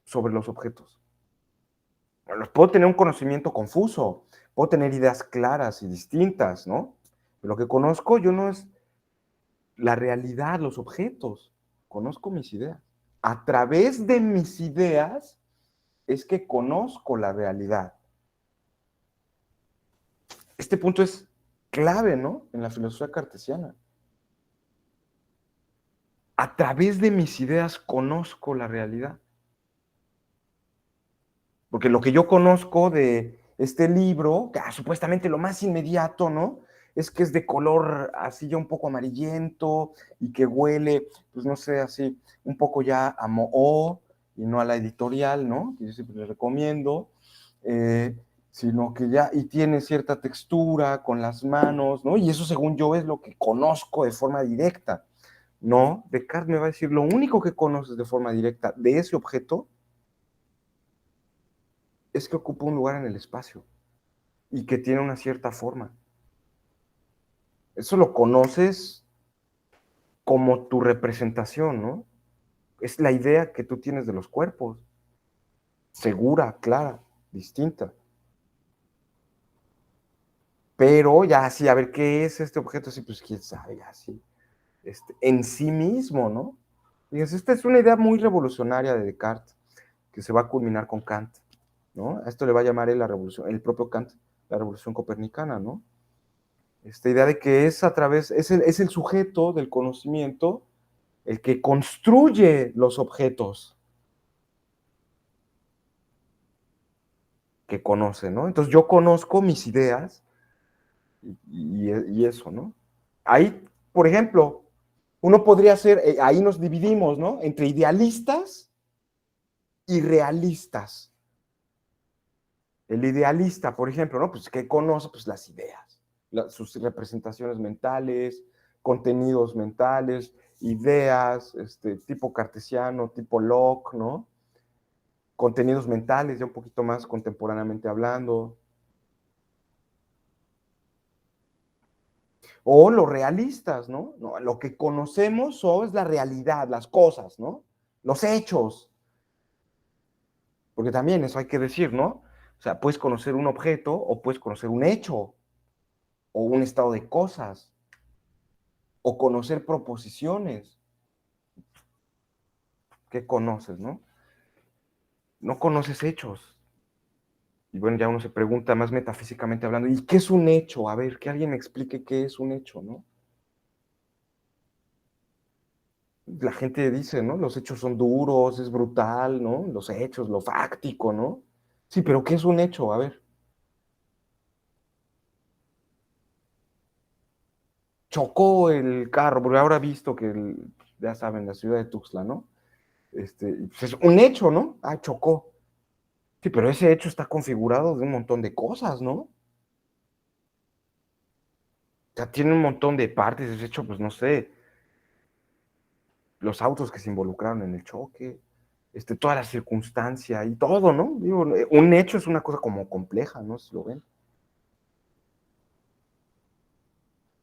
sobre los objetos. Bueno, puedo tener un conocimiento confuso, puedo tener ideas claras y distintas, ¿no? Pero lo que conozco yo no es la realidad, los objetos, conozco mis ideas. A través de mis ideas es que conozco la realidad. Este punto es clave, ¿no? En la filosofía cartesiana. A través de mis ideas conozco la realidad. Porque lo que yo conozco de este libro, que supuestamente lo más inmediato, ¿no? Es que es de color así ya un poco amarillento y que huele, pues no sé, así un poco ya a moho y no a la editorial, ¿no? Que yo siempre les recomiendo, sino que ya, y tiene cierta textura con las manos, ¿no? Y eso según yo es lo que conozco de forma directa. No, Descartes me va a decir, lo único que conoces de forma directa de ese objeto es que ocupa un lugar en el espacio y que tiene una cierta forma. Eso lo conoces como tu representación, ¿no? Es la idea que tú tienes de los cuerpos, segura, clara, distinta. Pero ya así, a ver, ¿qué es este objeto? Sí, pues quién sabe, ya así. En sí mismo, ¿no? Fíjense, esta es una idea muy revolucionaria de Descartes, que se va a culminar con Kant, ¿no? A esto le va a llamar él la revolución, el propio Kant, la revolución copernicana, ¿no? Esta idea de que es a través, es el sujeto del conocimiento el que construye los objetos que conoce, ¿no? Entonces yo conozco mis ideas y eso, ¿no? Ahí, por ejemplo, uno podría ser, ahí nos dividimos, ¿no? Entre idealistas y realistas. El idealista, por ejemplo, ¿no? Pues, ¿qué conoce? Pues las ideas, sus representaciones mentales, contenidos mentales, ideas, tipo cartesiano, tipo Locke, ¿no? Contenidos mentales, ya un poquito más contemporáneamente hablando. O los realistas, ¿no? No, lo que conocemos es la realidad, las cosas, ¿no? Los hechos. Porque también eso hay que decir, ¿no? O sea, puedes conocer un objeto o puedes conocer un hecho o un estado de cosas o conocer proposiciones. ¿Qué conoces, no? No conoces hechos. Y bueno, ya uno se pregunta más metafísicamente hablando, ¿y qué es un hecho? A ver, que alguien me explique qué es un hecho, ¿no? La gente dice, ¿no? Los hechos son duros, es brutal, ¿no? Los hechos, lo fáctico, ¿no? Sí, pero ¿qué es un hecho? A ver. Chocó el carro, porque ahora he visto que ya saben, la ciudad de Tuxtla, ¿no? Pues es un hecho, ¿no? Ah, chocó. Sí, pero ese hecho está configurado de un montón de cosas, ¿no? O sea, tiene un montón de partes, ese hecho, pues no sé, los autos que se involucraron en el choque, toda la circunstancia y todo, ¿no? Digo, un hecho es una cosa como compleja, ¿no? Si lo ven.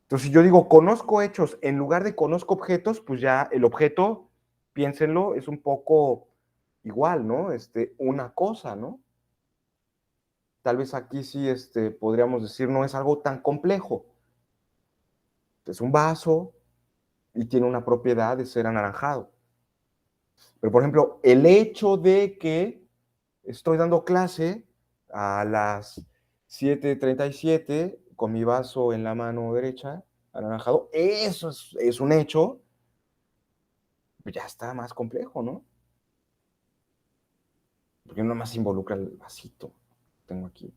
Entonces, si yo digo conozco hechos en lugar de conozco objetos, pues ya el objeto, piénsenlo, es un poco igual, ¿no? Una cosa, ¿no? Tal vez aquí sí podríamos decir no es algo tan complejo. Es un vaso y tiene una propiedad de ser anaranjado. Pero, por ejemplo, el hecho de que estoy dando clase a las 7:37 con mi vaso en la mano derecha, anaranjado, eso es un hecho, pues ya está más complejo, ¿no? Porque no más involucra el vasito que tengo aquí,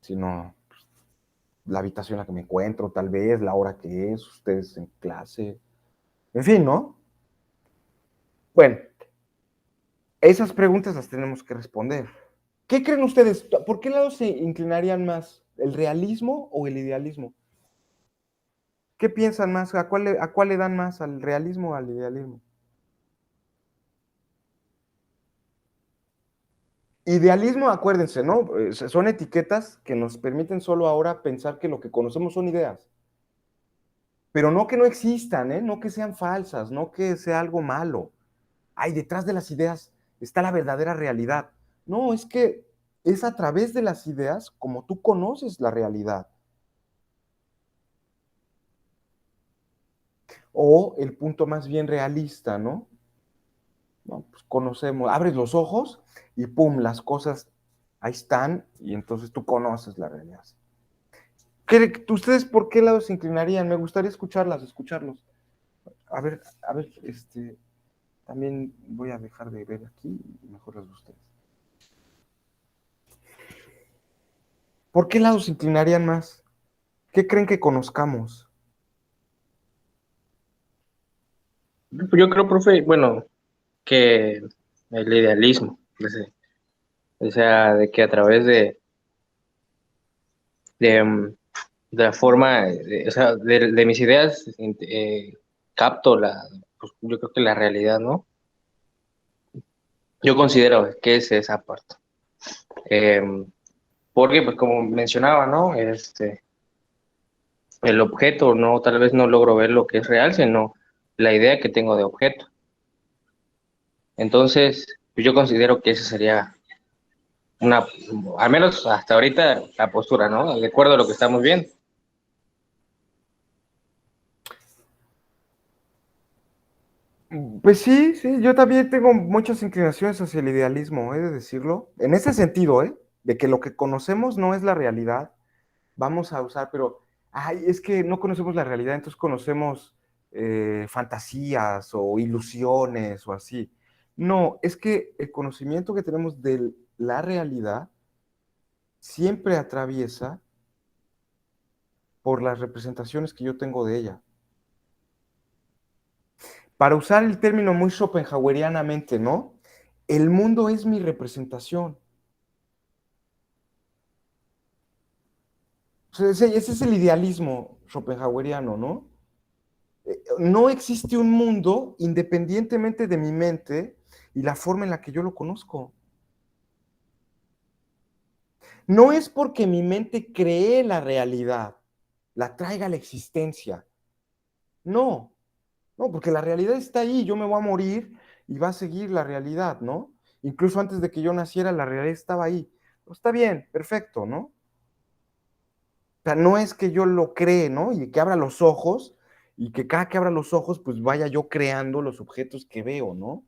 sino la habitación en la que me encuentro, tal vez, la hora que es, ustedes en clase, en fin, ¿no? Bueno, esas preguntas las tenemos que responder. ¿Qué creen ustedes? ¿Por qué lado se inclinarían más? ¿El realismo o el idealismo? ¿Qué piensan más? ¿A cuál le dan más? ¿Al realismo o al idealismo? Idealismo, acuérdense, ¿no? Son etiquetas que nos permiten solo ahora pensar que lo que conocemos son ideas. Pero no que no existan, ¿eh? No que sean falsas, no que sea algo malo. Ay, detrás de las ideas está la verdadera realidad. No, es que es a través de las ideas como tú conoces la realidad. O el punto más bien realista, ¿no? No, pues conocemos, abres los ojos y pum, las cosas ahí están y entonces tú conoces la realidad. ¿Ustedes por qué lado se inclinarían? Me gustaría escucharlos. A ver, también voy a dejar de ver aquí y mejor las de ustedes. ¿Por qué lado se inclinarían más? ¿Qué creen que conozcamos? Yo creo, profe, bueno, que el idealismo, o sea, de que a través de, de la forma, o sea, de mis ideas, capto pues, yo creo que la realidad, ¿no? Yo considero que es esa parte. Eh, Porque, pues como mencionaba, ¿no? El objeto, no, tal vez no logro ver lo que es real, sino la idea que tengo de objeto. Entonces, pues yo considero que esa sería una, al menos hasta ahorita, la postura, ¿no? De acuerdo a lo que estamos viendo. Pues sí, sí, yo también tengo muchas inclinaciones hacia el idealismo, he de decirlo. En ese sentido, ¿eh? De que lo que conocemos no es la realidad, vamos a usar, pero, ay, es que no conocemos la realidad, entonces conocemos fantasías o ilusiones o así. No, es que el conocimiento que tenemos de la realidad siempre atraviesa por las representaciones que yo tengo de ella. Para usar el término muy schopenhauerianamente, ¿no? El mundo es mi representación. O sea, ese es el idealismo schopenhaueriano, ¿no? No existe un mundo independientemente de mi mente y la forma en la que yo lo conozco. No es porque mi mente cree la realidad, la traiga a la existencia. No, no, porque la realidad está ahí, yo me voy a morir y va a seguir la realidad, ¿no? Incluso antes de que yo naciera, la realidad estaba ahí. Pues está bien, perfecto, ¿no? O sea, no es que yo lo cree, ¿no? Y que abra los ojos y que cada que abra los ojos, pues vaya yo creando los objetos que veo, ¿no?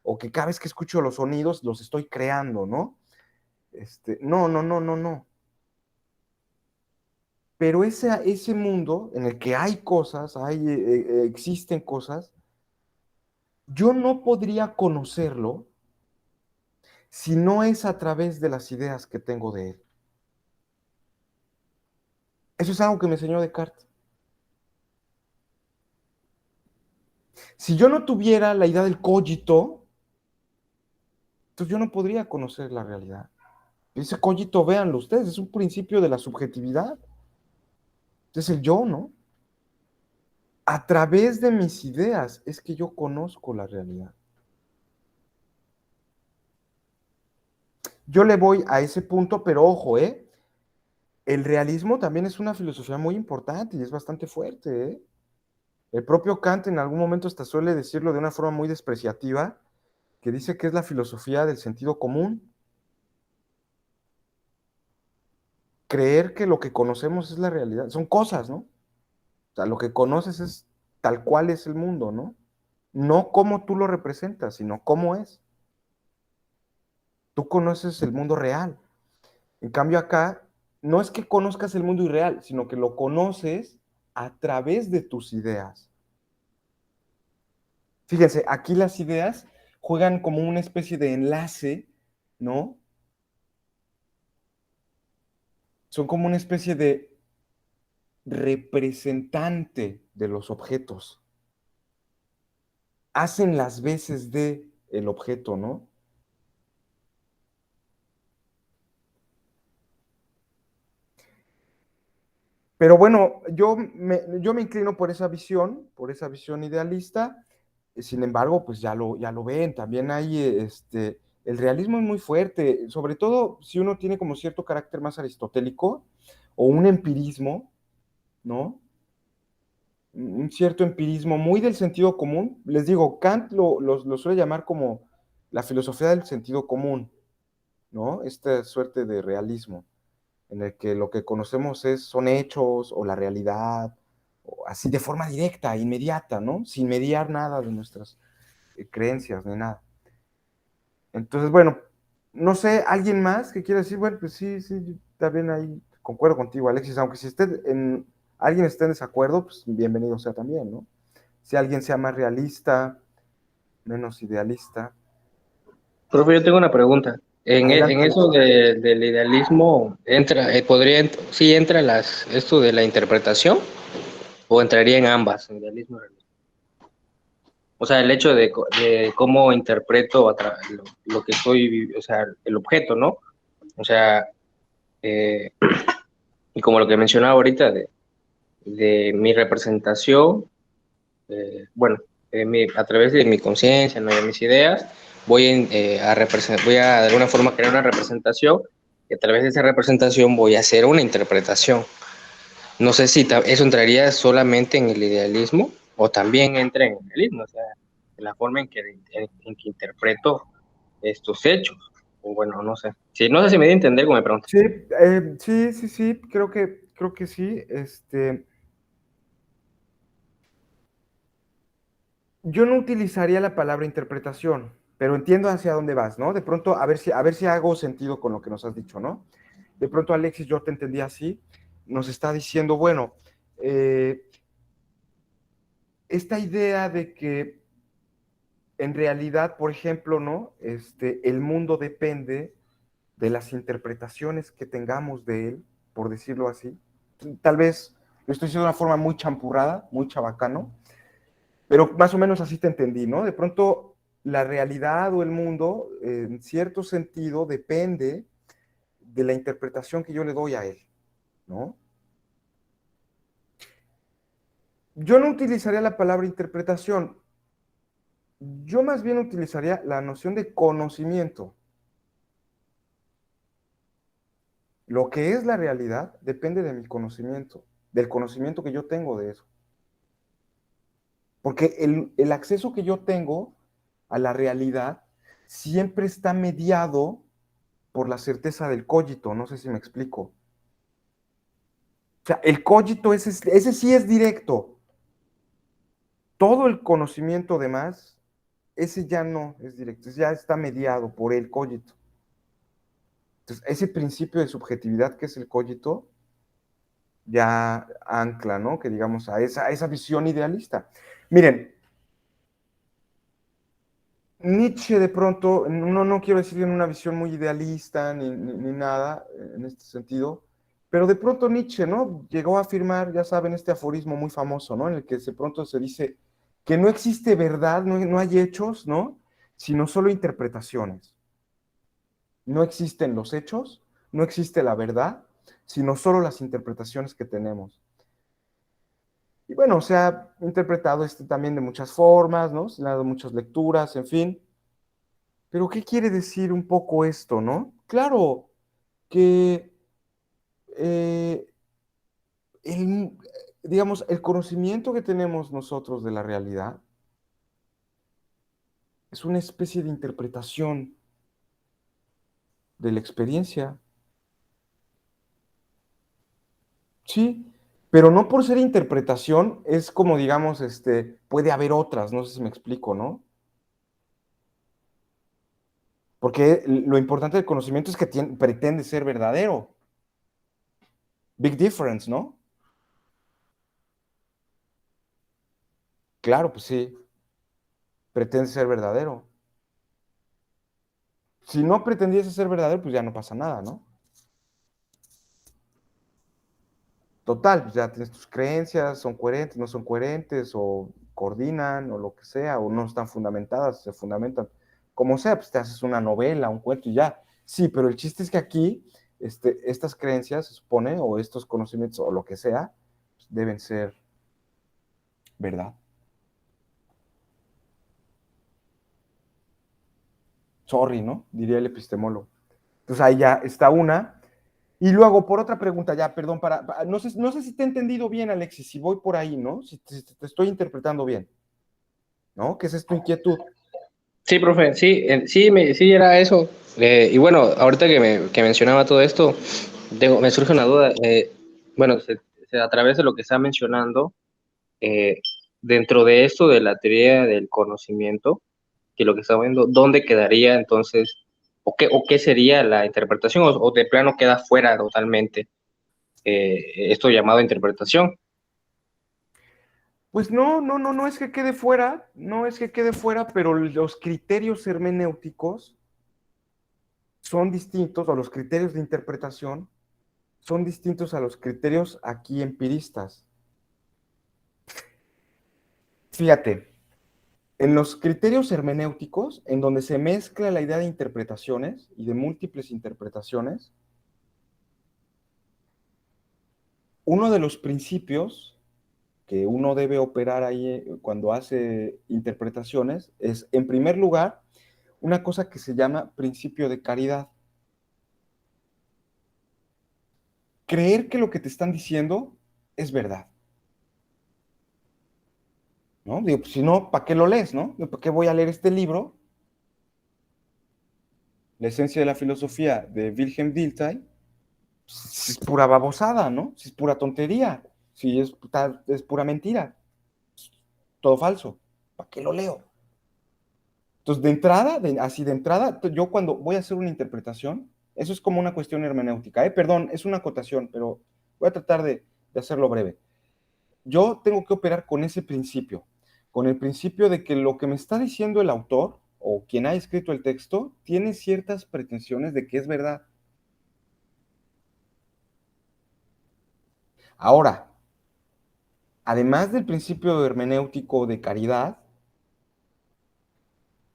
O que cada vez que escucho los sonidos los estoy creando, ¿no? No, no, no, no, no. Pero ese mundo en el que hay cosas, existen cosas, yo no podría conocerlo si no es a través de las ideas que tengo de él. Eso es algo que me enseñó Descartes. Si yo no tuviera la idea del cogito, entonces yo no podría conocer la realidad. Ese cogito, véanlo ustedes, es un principio de la subjetividad. Es el yo, ¿no? A través de mis ideas es que yo conozco la realidad. Yo le voy a ese punto, pero ojo, el realismo también es una filosofía muy importante y es bastante fuerte, ¿eh? El propio Kant en algún momento hasta suele decirlo de una forma muy despreciativa, que dice que es la filosofía del sentido común. Creer que lo que conocemos es la realidad. Son cosas, ¿no? O sea, lo que conoces es tal cual es el mundo, ¿no? No cómo tú lo representas, sino cómo es. Tú conoces el mundo real. En cambio acá, no es que conozcas el mundo irreal, sino que lo conoces a través de tus ideas. Fíjense, aquí las ideas juegan como una especie de enlace, ¿no? Son como una especie de representante de los objetos. Hacen las veces de el objeto, ¿no? Pero bueno, yo me inclino por esa visión idealista. Sin embargo, pues ya lo ven, también hay, el realismo es muy fuerte, sobre todo si uno tiene como cierto carácter más aristotélico o un empirismo, ¿no? Un cierto empirismo muy del sentido común. Les digo, Kant lo suele llamar como la filosofía del sentido común, ¿no? Esta suerte de realismo, en el que lo que conocemos son hechos o la realidad, o así de forma directa, inmediata, ¿no? Sin mediar nada de nuestras creencias ni nada. Entonces, bueno, no sé, ¿alguien más que quiera decir? Bueno, pues sí, sí, yo también ahí concuerdo contigo, Alexis, aunque si alguien esté en desacuerdo, pues bienvenido sea también, ¿no? Si alguien sea más realista, menos idealista. Profe, yo tengo una pregunta. En Adelante, eso Alexis. del idealismo, sí entra esto de la interpretación o entraría en ambas, en idealismo y realismo? O sea, el hecho de cómo interpreto lo que estoy, o sea, el objeto, ¿no? O sea, eh, y como lo que mencionaba ahorita de mi representación, bueno, a través de mi conciencia, ¿no? De mis ideas, voy a de alguna forma crear una representación y a través de esa representación voy a hacer una interpretación. No sé si eso entraría solamente en el idealismo o también entra en el realismo, o sea, en la forma en que interpreto estos hechos. O bueno, no sé. Sí, no sé si me di a entender como me preguntas. Sí, sí, sí, sí, creo que sí. Yo no utilizaría la palabra interpretación, pero entiendo hacia dónde vas, ¿no? De pronto, a ver si hago sentido con lo que nos has dicho, ¿no? De pronto, Alexis, yo te entendí así, nos está diciendo, bueno, eh, esta idea de que en realidad, por ejemplo, ¿no? El mundo depende de las interpretaciones que tengamos de él, por decirlo así. Tal vez lo estoy diciendo de una forma muy champurrada, muy chabacano, pero más o menos así te entendí, ¿no? De pronto la realidad o el mundo, en cierto sentido, depende de la interpretación que yo le doy a él, ¿no? Yo no utilizaría la palabra interpretación, yo más bien utilizaría la noción de conocimiento. Lo que es la realidad depende de mi conocimiento, del conocimiento que yo tengo de eso. Porque el acceso que yo tengo a la realidad siempre está mediado por la certeza del cogito, no sé si me explico. O sea, el cogito ese sí es directo. Todo el conocimiento demás, ese ya no es directo, ya está mediado por el cogito. Entonces, ese principio de subjetividad que es el cogito, ya ancla, ¿no? Que digamos a esa visión idealista. Miren, Nietzsche de pronto, no quiero decir en una visión muy idealista ni nada en este sentido, pero de pronto Nietzsche, ¿no? Llegó a afirmar, ya saben, este aforismo muy famoso, ¿no? En el que de pronto se dice que no existe verdad, no hay hechos, ¿no? Sino solo interpretaciones. No existen los hechos, no existe la verdad, sino solo las interpretaciones que tenemos. Y bueno, se ha interpretado también de muchas formas, ¿no? Se le han dado muchas lecturas, en fin. Pero ¿qué quiere decir un poco esto, no? Claro que eh, el, digamos, el conocimiento que tenemos nosotros de la realidad es una especie de interpretación de la experiencia, sí, pero no por ser interpretación, es como, digamos, puede haber otras, no sé si me explico, ¿no? Porque lo importante del conocimiento es que pretende ser verdadero. Big difference, ¿no? Claro, pues sí, pretende ser verdadero. Si no pretendiese ser verdadero, pues ya no pasa nada, ¿no? Total, pues ya tienes tus creencias, son coherentes, no son coherentes, o coordinan, o lo que sea, o no están fundamentadas, se fundamentan. Como sea, pues te haces una novela, un cuento y ya. Sí, pero el chiste es que aquí, estas creencias, se supone, o estos conocimientos, o lo que sea, pues deben ser verdad. Sorry, ¿no? Diría el epistemólogo. Entonces ahí ya está una. Y luego, por otra pregunta, ya, perdón, no sé si te he entendido bien, Alexis, si voy por ahí, ¿no? Si te estoy interpretando bien, ¿no? ¿Qué es tu inquietud? Sí, profe, sí, sí era eso. Y bueno, ahorita que mencionaba todo esto, me surge una duda. Bueno, a través de lo que está mencionando, eh, dentro de esto de la teoría del conocimiento, que lo que está viendo, ¿dónde quedaría entonces, o qué sería la interpretación, o de plano queda fuera totalmente esto llamado interpretación? Pues no es que quede fuera, no es que quede fuera, pero los criterios hermenéuticos son distintos, o los criterios de interpretación son distintos a los criterios aquí empiristas. Fíjate, en los criterios hermenéuticos, en donde se mezcla la idea de interpretaciones y de múltiples interpretaciones, uno de los principios que uno debe operar ahí cuando hace interpretaciones es, en primer lugar, una cosa que se llama principio de caridad. Creer que lo que te están diciendo es verdad, ¿no? Digo, pues, si no, ¿para qué lo lees, no? ¿Para qué voy a leer este libro? La esencia de la filosofía de Wilhelm Dilthey, pues, es pura babosada, ¿no? Es pura tontería, si es pura mentira, todo falso. ¿Para qué lo leo? Entonces, de entrada, así de entrada, yo cuando voy a hacer una interpretación, eso es como una cuestión hermenéutica, ¿eh? Perdón, es una acotación, pero voy a tratar de hacerlo breve. Yo tengo que operar con ese principio, con el principio de que lo que me está diciendo el autor o quien ha escrito el texto tiene ciertas pretensiones de que es verdad. Ahora, además del principio hermenéutico de caridad,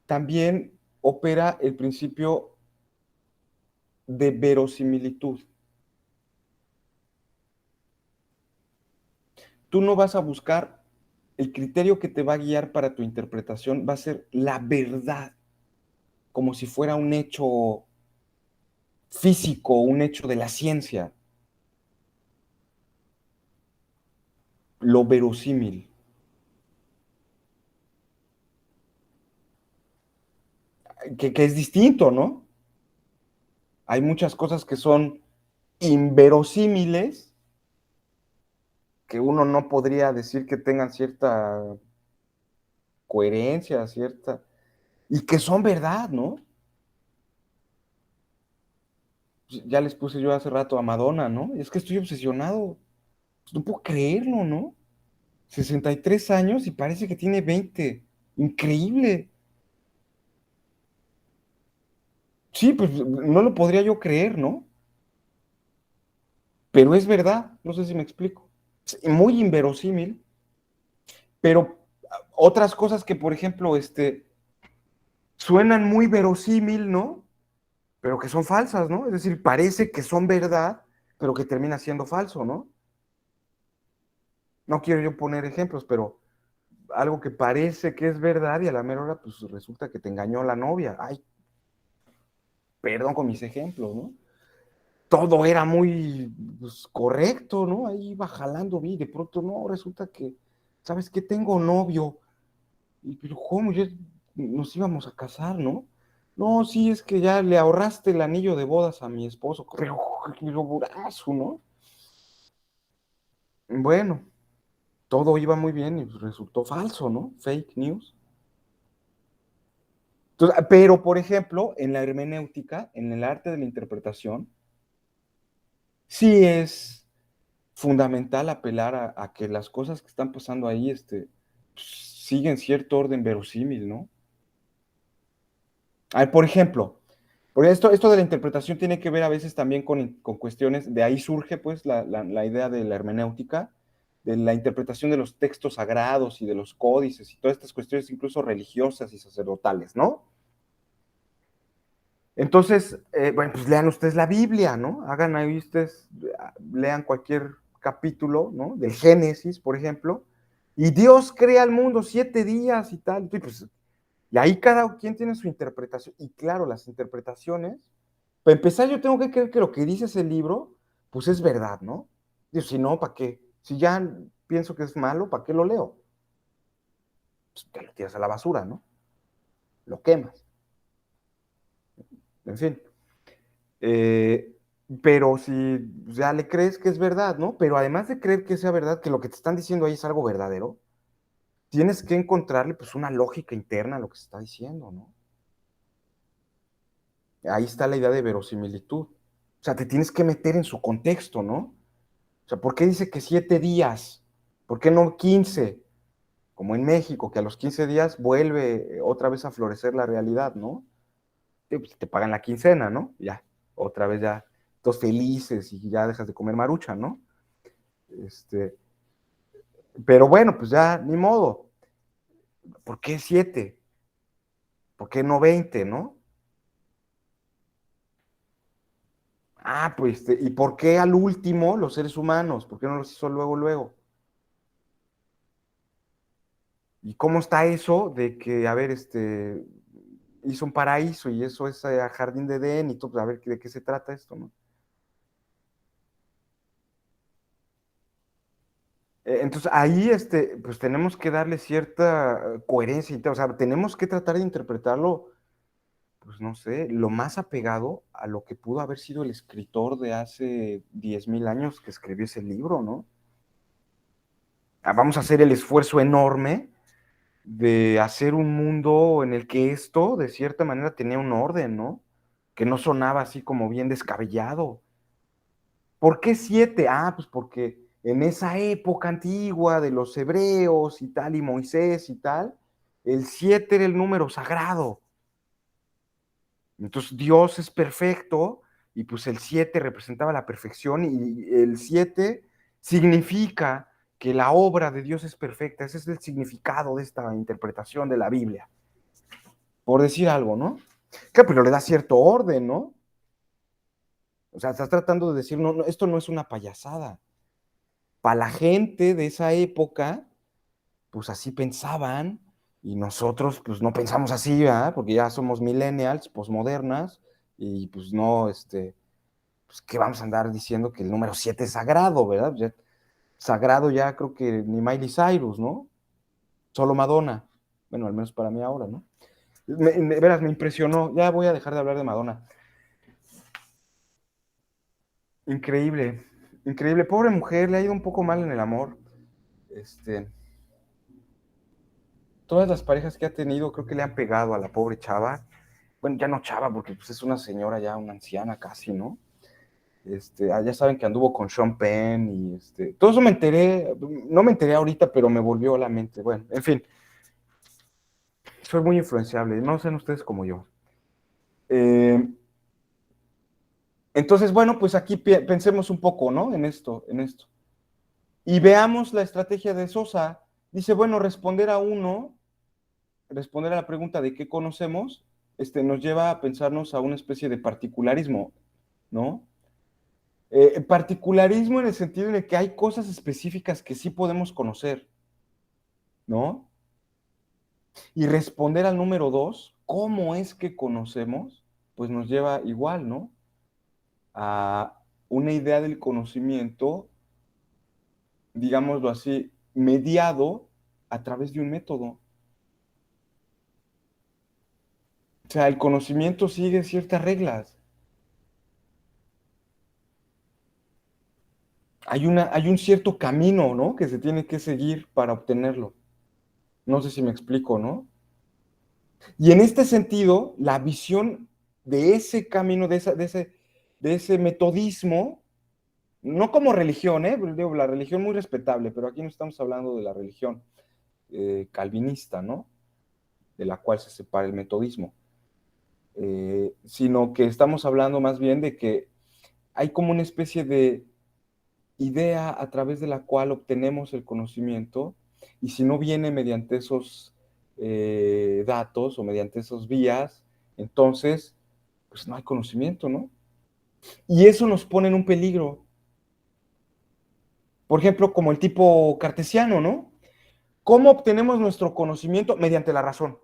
también opera el principio de verosimilitud. Tú no vas a buscar el criterio que te va a guiar para tu interpretación, va a ser la verdad, como si fuera un hecho físico, un hecho de la ciencia, lo verosímil, que es distinto, ¿no? Hay muchas cosas que son inverosímiles, que uno no podría decir que tengan cierta coherencia, y que son verdad, ¿no? Ya les puse yo hace rato a Madonna, ¿no? Es que estoy obsesionado, pues no puedo creerlo, ¿no? 63 años y parece que tiene 20. Increíble. Sí, pues no lo podría yo creer, ¿no? Pero es verdad, no sé si me explico. Es muy inverosímil, pero Otras cosas que, por ejemplo, suenan muy verosímil, ¿no? Pero que son falsas, ¿no? Es decir, parece que son verdad, pero que termina siendo falso, ¿no? No quiero yo poner ejemplos, pero algo que parece que es verdad y a la mera hora, pues resulta que te engañó la novia. Ay, perdón con mis ejemplos, ¿no? Todo era muy pues, correcto, ¿no? Ahí iba jalando bien y de pronto, no, resulta que, ¿sabes qué? Tengo novio. Y, pero, ¿cómo? Nos íbamos a casar, ¿no? No, sí, es que ya le ahorraste el anillo de bodas a mi esposo. Pero, burazo, ¿no? Bueno, todo iba muy bien y resultó falso, ¿no? Fake news. Entonces, pero, por ejemplo, en la hermenéutica, en el arte de la interpretación, sí es fundamental apelar a que las cosas que están pasando ahí pues, siguen cierto orden verosímil, ¿no? A ver, por ejemplo, porque esto de la interpretación tiene que ver a veces también con cuestiones, de ahí surge pues la idea de la hermenéutica, de la interpretación de los textos sagrados y de los códices y todas estas cuestiones incluso religiosas y sacerdotales, ¿no? Entonces, bueno, pues lean ustedes la Biblia, ¿no? Hagan ahí ustedes, lean cualquier capítulo, ¿no? Del Génesis, por ejemplo, y Dios crea el mundo 7 días y tal, y ahí cada quien tiene su interpretación, y claro, las interpretaciones, para empezar yo tengo que creer que lo que dice ese libro, pues es verdad, ¿no? Digo, si no, ¿para qué? Si ya pienso que es malo, ¿para qué lo leo? Pues te lo tiras a la basura, ¿no? Lo quemas. En fin. Eh, pero si ya le crees que es verdad, ¿no? Pero además de creer que sea verdad, que lo que te están diciendo ahí es algo verdadero, tienes que encontrarle pues una lógica interna a lo que se está diciendo, ¿no? Ahí está la idea de verosimilitud. O sea, te tienes que meter en su contexto, ¿no? O sea, ¿por qué dice que 7 días? ¿Por qué no 15? Como en México, que a los 15 días vuelve otra vez a florecer la realidad, ¿no? Pues, te pagan la quincena, ¿no? Ya, otra vez ya, todos felices y ya dejas de comer marucha, ¿no? Este, pero bueno, pues ya, ni modo. ¿Por qué 7? ¿Por qué no 20, no? Ah, pues, ¿y por qué al último los seres humanos? ¿Por qué no los hizo luego, luego? ¿Y cómo está eso de que, a ver, hizo un paraíso y eso es jardín de Edén y todo, pues, a ver, ¿de qué se trata esto, no? Entonces ahí, pues tenemos que darle cierta coherencia, o sea, tenemos que tratar de interpretarlo, pues no sé, lo más apegado a lo que pudo haber sido el escritor de hace 10,000 años que escribió ese libro, ¿no? Vamos a hacer el esfuerzo enorme de hacer un mundo en el que esto, de cierta manera, tenía un orden, ¿no? Que no sonaba así como bien descabellado. ¿Por qué 7? Ah, pues porque en esa época antigua de los hebreos y tal, y Moisés y tal, el 7 era el número sagrado. Entonces Dios es perfecto y pues el 7 representaba la perfección y el 7 significa que la obra de Dios es perfecta. Ese es el significado de esta interpretación de la Biblia. Por decir algo, ¿no? Claro, pero le da cierto orden, ¿no? O sea, estás tratando de decir, no, no, esto no es una payasada. Para la gente de esa época, pues así pensaban, y nosotros pues no pensamos así, ¿verdad? Porque ya somos millennials, posmodernas, y pues no, pues qué vamos a andar diciendo que el número 7 es sagrado, ¿verdad? Ya, sagrado ya creo que ni Miley Cyrus, ¿no? Solo Madonna. Bueno, al menos para mí ahora, ¿no? Veras, me impresionó. Ya voy a dejar de hablar de Madonna. Increíble, increíble. Pobre mujer, le ha ido un poco mal en el amor. Este, todas las parejas que ha tenido creo que le han pegado a la pobre chava. Bueno, ya no chava, porque pues, es una señora ya, una anciana casi, ¿no? Ya saben que anduvo con Sean Penn y todo eso me enteré, no me enteré ahorita, pero me volvió a la mente. Bueno, en fin, soy muy influenciable, no sean ustedes como yo. Entonces, bueno, pues aquí pensemos un poco, ¿no? En esto. Y veamos la estrategia de Sosa, Dice, bueno, responder a la pregunta de qué conocemos, nos lleva a pensarnos a una especie de particularismo, ¿no? Particularismo en el sentido de que hay cosas específicas que sí podemos conocer, ¿no? Y responder al número 2, ¿cómo es que conocemos? Pues nos lleva igual, ¿no? A una idea del conocimiento, digámoslo así, mediado a través de un método. O sea, el conocimiento sigue ciertas reglas. Hay un cierto camino, ¿no? Que se tiene que seguir para obtenerlo. No sé si me explico, ¿no? Y en este sentido, la visión de ese camino, de ese metodismo, no como religión, ¿eh? Digo, la religión muy respetable, pero aquí no estamos hablando de la religión calvinista, ¿no? De la cual se separa el metodismo, sino que estamos hablando más bien de que hay como una especie de idea a través de la cual obtenemos el conocimiento, y si no viene mediante esos datos o mediante esos vías, entonces, pues no hay conocimiento, ¿no? Y eso nos pone en un peligro. Por ejemplo, como el tipo cartesiano, ¿no? ¿Cómo obtenemos nuestro conocimiento? Mediante la razón.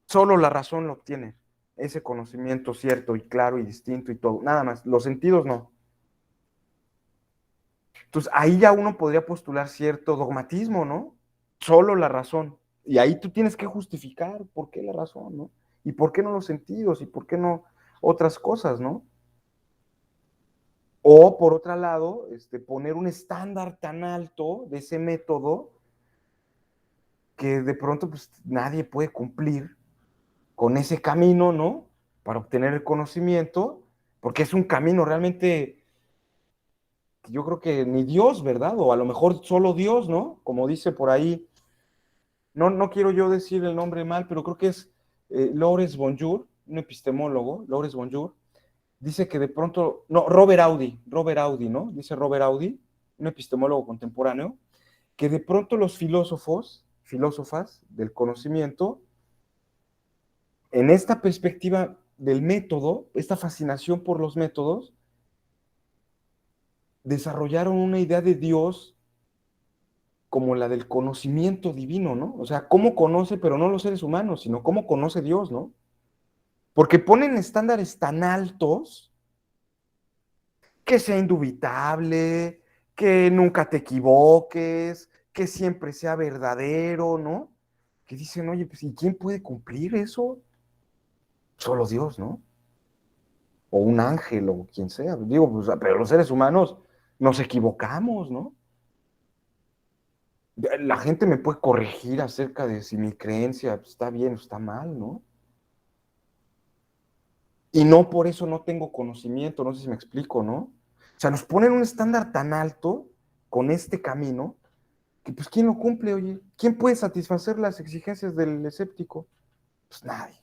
Solo la razón lo obtiene. Ese conocimiento cierto y claro y distinto y todo. Nada más. Los sentidos no. Entonces, ahí ya uno podría postular cierto dogmatismo, ¿no? Solo la razón. Y ahí tú tienes que justificar por qué la razón, ¿no? Y por qué no los sentidos y por qué no otras cosas, ¿no? O, por otro lado, poner un estándar tan alto de ese método que de pronto pues, nadie puede cumplir con ese camino, ¿no? Para obtener el conocimiento, porque es un camino realmente, yo creo que ni Dios, ¿verdad? O a lo mejor solo Dios, ¿no? Como dice por ahí, no quiero yo decir el nombre mal, pero creo que es Lawrence Bonjour, un epistemólogo, Lawrence Bonjour, dice que de pronto, no, Robert Audi, ¿no? Dice Robert Audi, un epistemólogo contemporáneo, que de pronto los filósofas del conocimiento, en esta perspectiva del método, esta fascinación por los métodos, desarrollaron una idea de Dios como la del conocimiento divino, ¿no? O sea, cómo conoce, pero no los seres humanos, sino cómo conoce Dios, ¿no? Porque ponen estándares tan altos que sea indubitable, que nunca te equivoques, que siempre sea verdadero, ¿no? Que dicen, oye, pues ¿y quién puede cumplir eso? Solo Dios, ¿no? O un ángel o quien sea. Digo, pues, pero los seres humanos nos equivocamos, ¿no? La gente me puede corregir acerca de si mi creencia está bien o está mal, ¿no? Y no por eso no tengo conocimiento, no sé si me explico, ¿no? O sea, nos ponen un estándar tan alto con este camino que pues ¿quién lo cumple, oye? ¿Quién puede satisfacer las exigencias del escéptico? Pues nadie.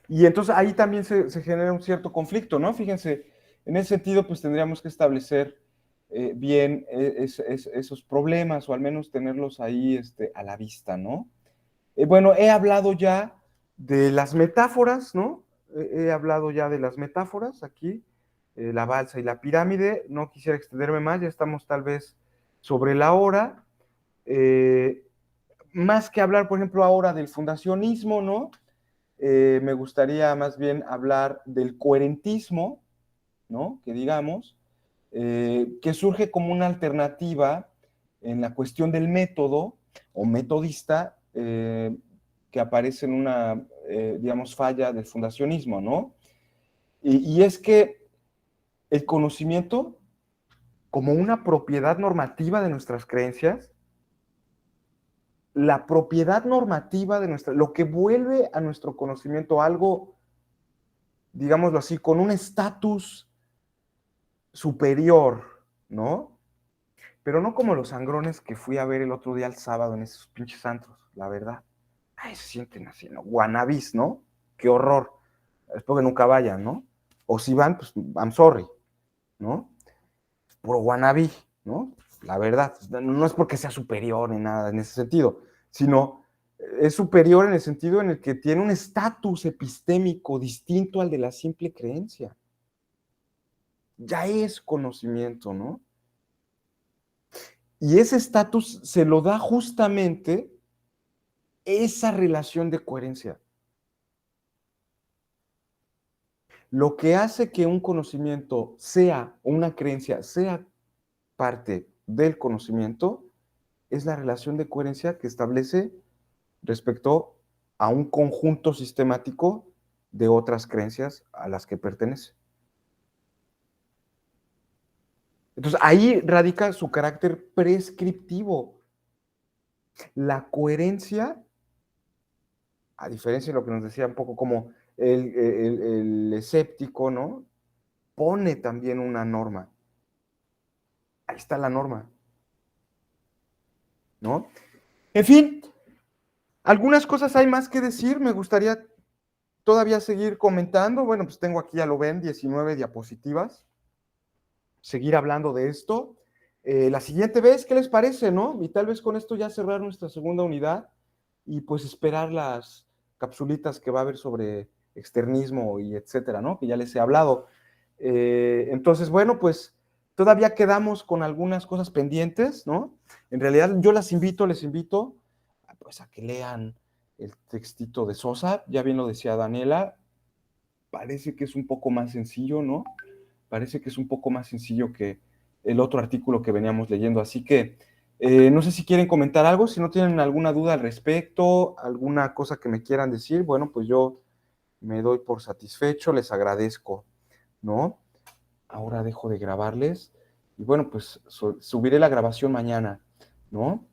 Y entonces ahí también se genera un cierto conflicto, ¿no? Fíjense, en ese sentido pues tendríamos que establecer bien esos problemas o al menos tenerlos ahí a la vista, ¿no? Bueno, he hablado ya de las metáforas, ¿no? He hablado ya de las metáforas aquí, la balsa y la pirámide. No quisiera extenderme más, ya estamos tal vez sobre la hora. Más que hablar, por ejemplo, ahora del fundacionismo, ¿no? Me gustaría más bien hablar del coherentismo, ¿no? Que digamos, que surge como una alternativa en la cuestión del método o metodista, que aparece en una, digamos, falla del fundacionismo, ¿no? Y es que el conocimiento, como una propiedad normativa de nuestras creencias, la propiedad normativa de lo que vuelve a nuestro conocimiento algo, digámoslo así, con un estatus superior, ¿no? Pero no como los sangrones que fui a ver el otro día el sábado en esos pinches antros, la verdad. Ay, se sienten así, ¿no? Guanabis, ¿no? Qué horror. Espero que nunca vayan, ¿no? O si van, pues, I'm sorry, ¿no? Puro guanabí, ¿no? la verdad. No es porque sea superior ni nada en ese sentido, sino es superior en el sentido en el que tiene un estatus epistémico distinto al de la simple creencia. Ya es conocimiento, ¿no? Y ese estatus se lo da justamente esa relación de coherencia. Lo que hace que un conocimiento sea, o una creencia sea parte del conocimiento, es la relación de coherencia que establece respecto a un conjunto sistemático de otras creencias a las que pertenece. Entonces, ahí radica su carácter prescriptivo. La coherencia, a diferencia de lo que nos decía un poco como el escéptico, ¿no? Pone también una norma. Ahí está la norma, ¿no? En fin, algunas cosas hay más que decir. Me gustaría todavía seguir comentando. Bueno, pues tengo aquí, ya lo ven, 19 diapositivas. Seguir hablando de esto. La siguiente vez, ¿qué les parece, no? Y tal vez con esto ya cerrar nuestra segunda unidad y pues esperar las capsulitas que va a haber sobre externismo y etcétera, ¿no? Que ya les he hablado. Entonces, bueno, pues todavía quedamos con algunas cosas pendientes, ¿no? En realidad yo les invito pues a que lean el textito de Sosa, ya bien lo decía Daniela, parece que es un poco más sencillo, ¿no? Parece que es un poco más sencillo que el otro artículo que veníamos leyendo, así que no sé si quieren comentar algo, si no tienen alguna duda al respecto, alguna cosa que me quieran decir, bueno, pues yo me doy por satisfecho, les agradezco, ¿no? Ahora dejo de grabarles y bueno, pues subiré la grabación mañana, ¿no?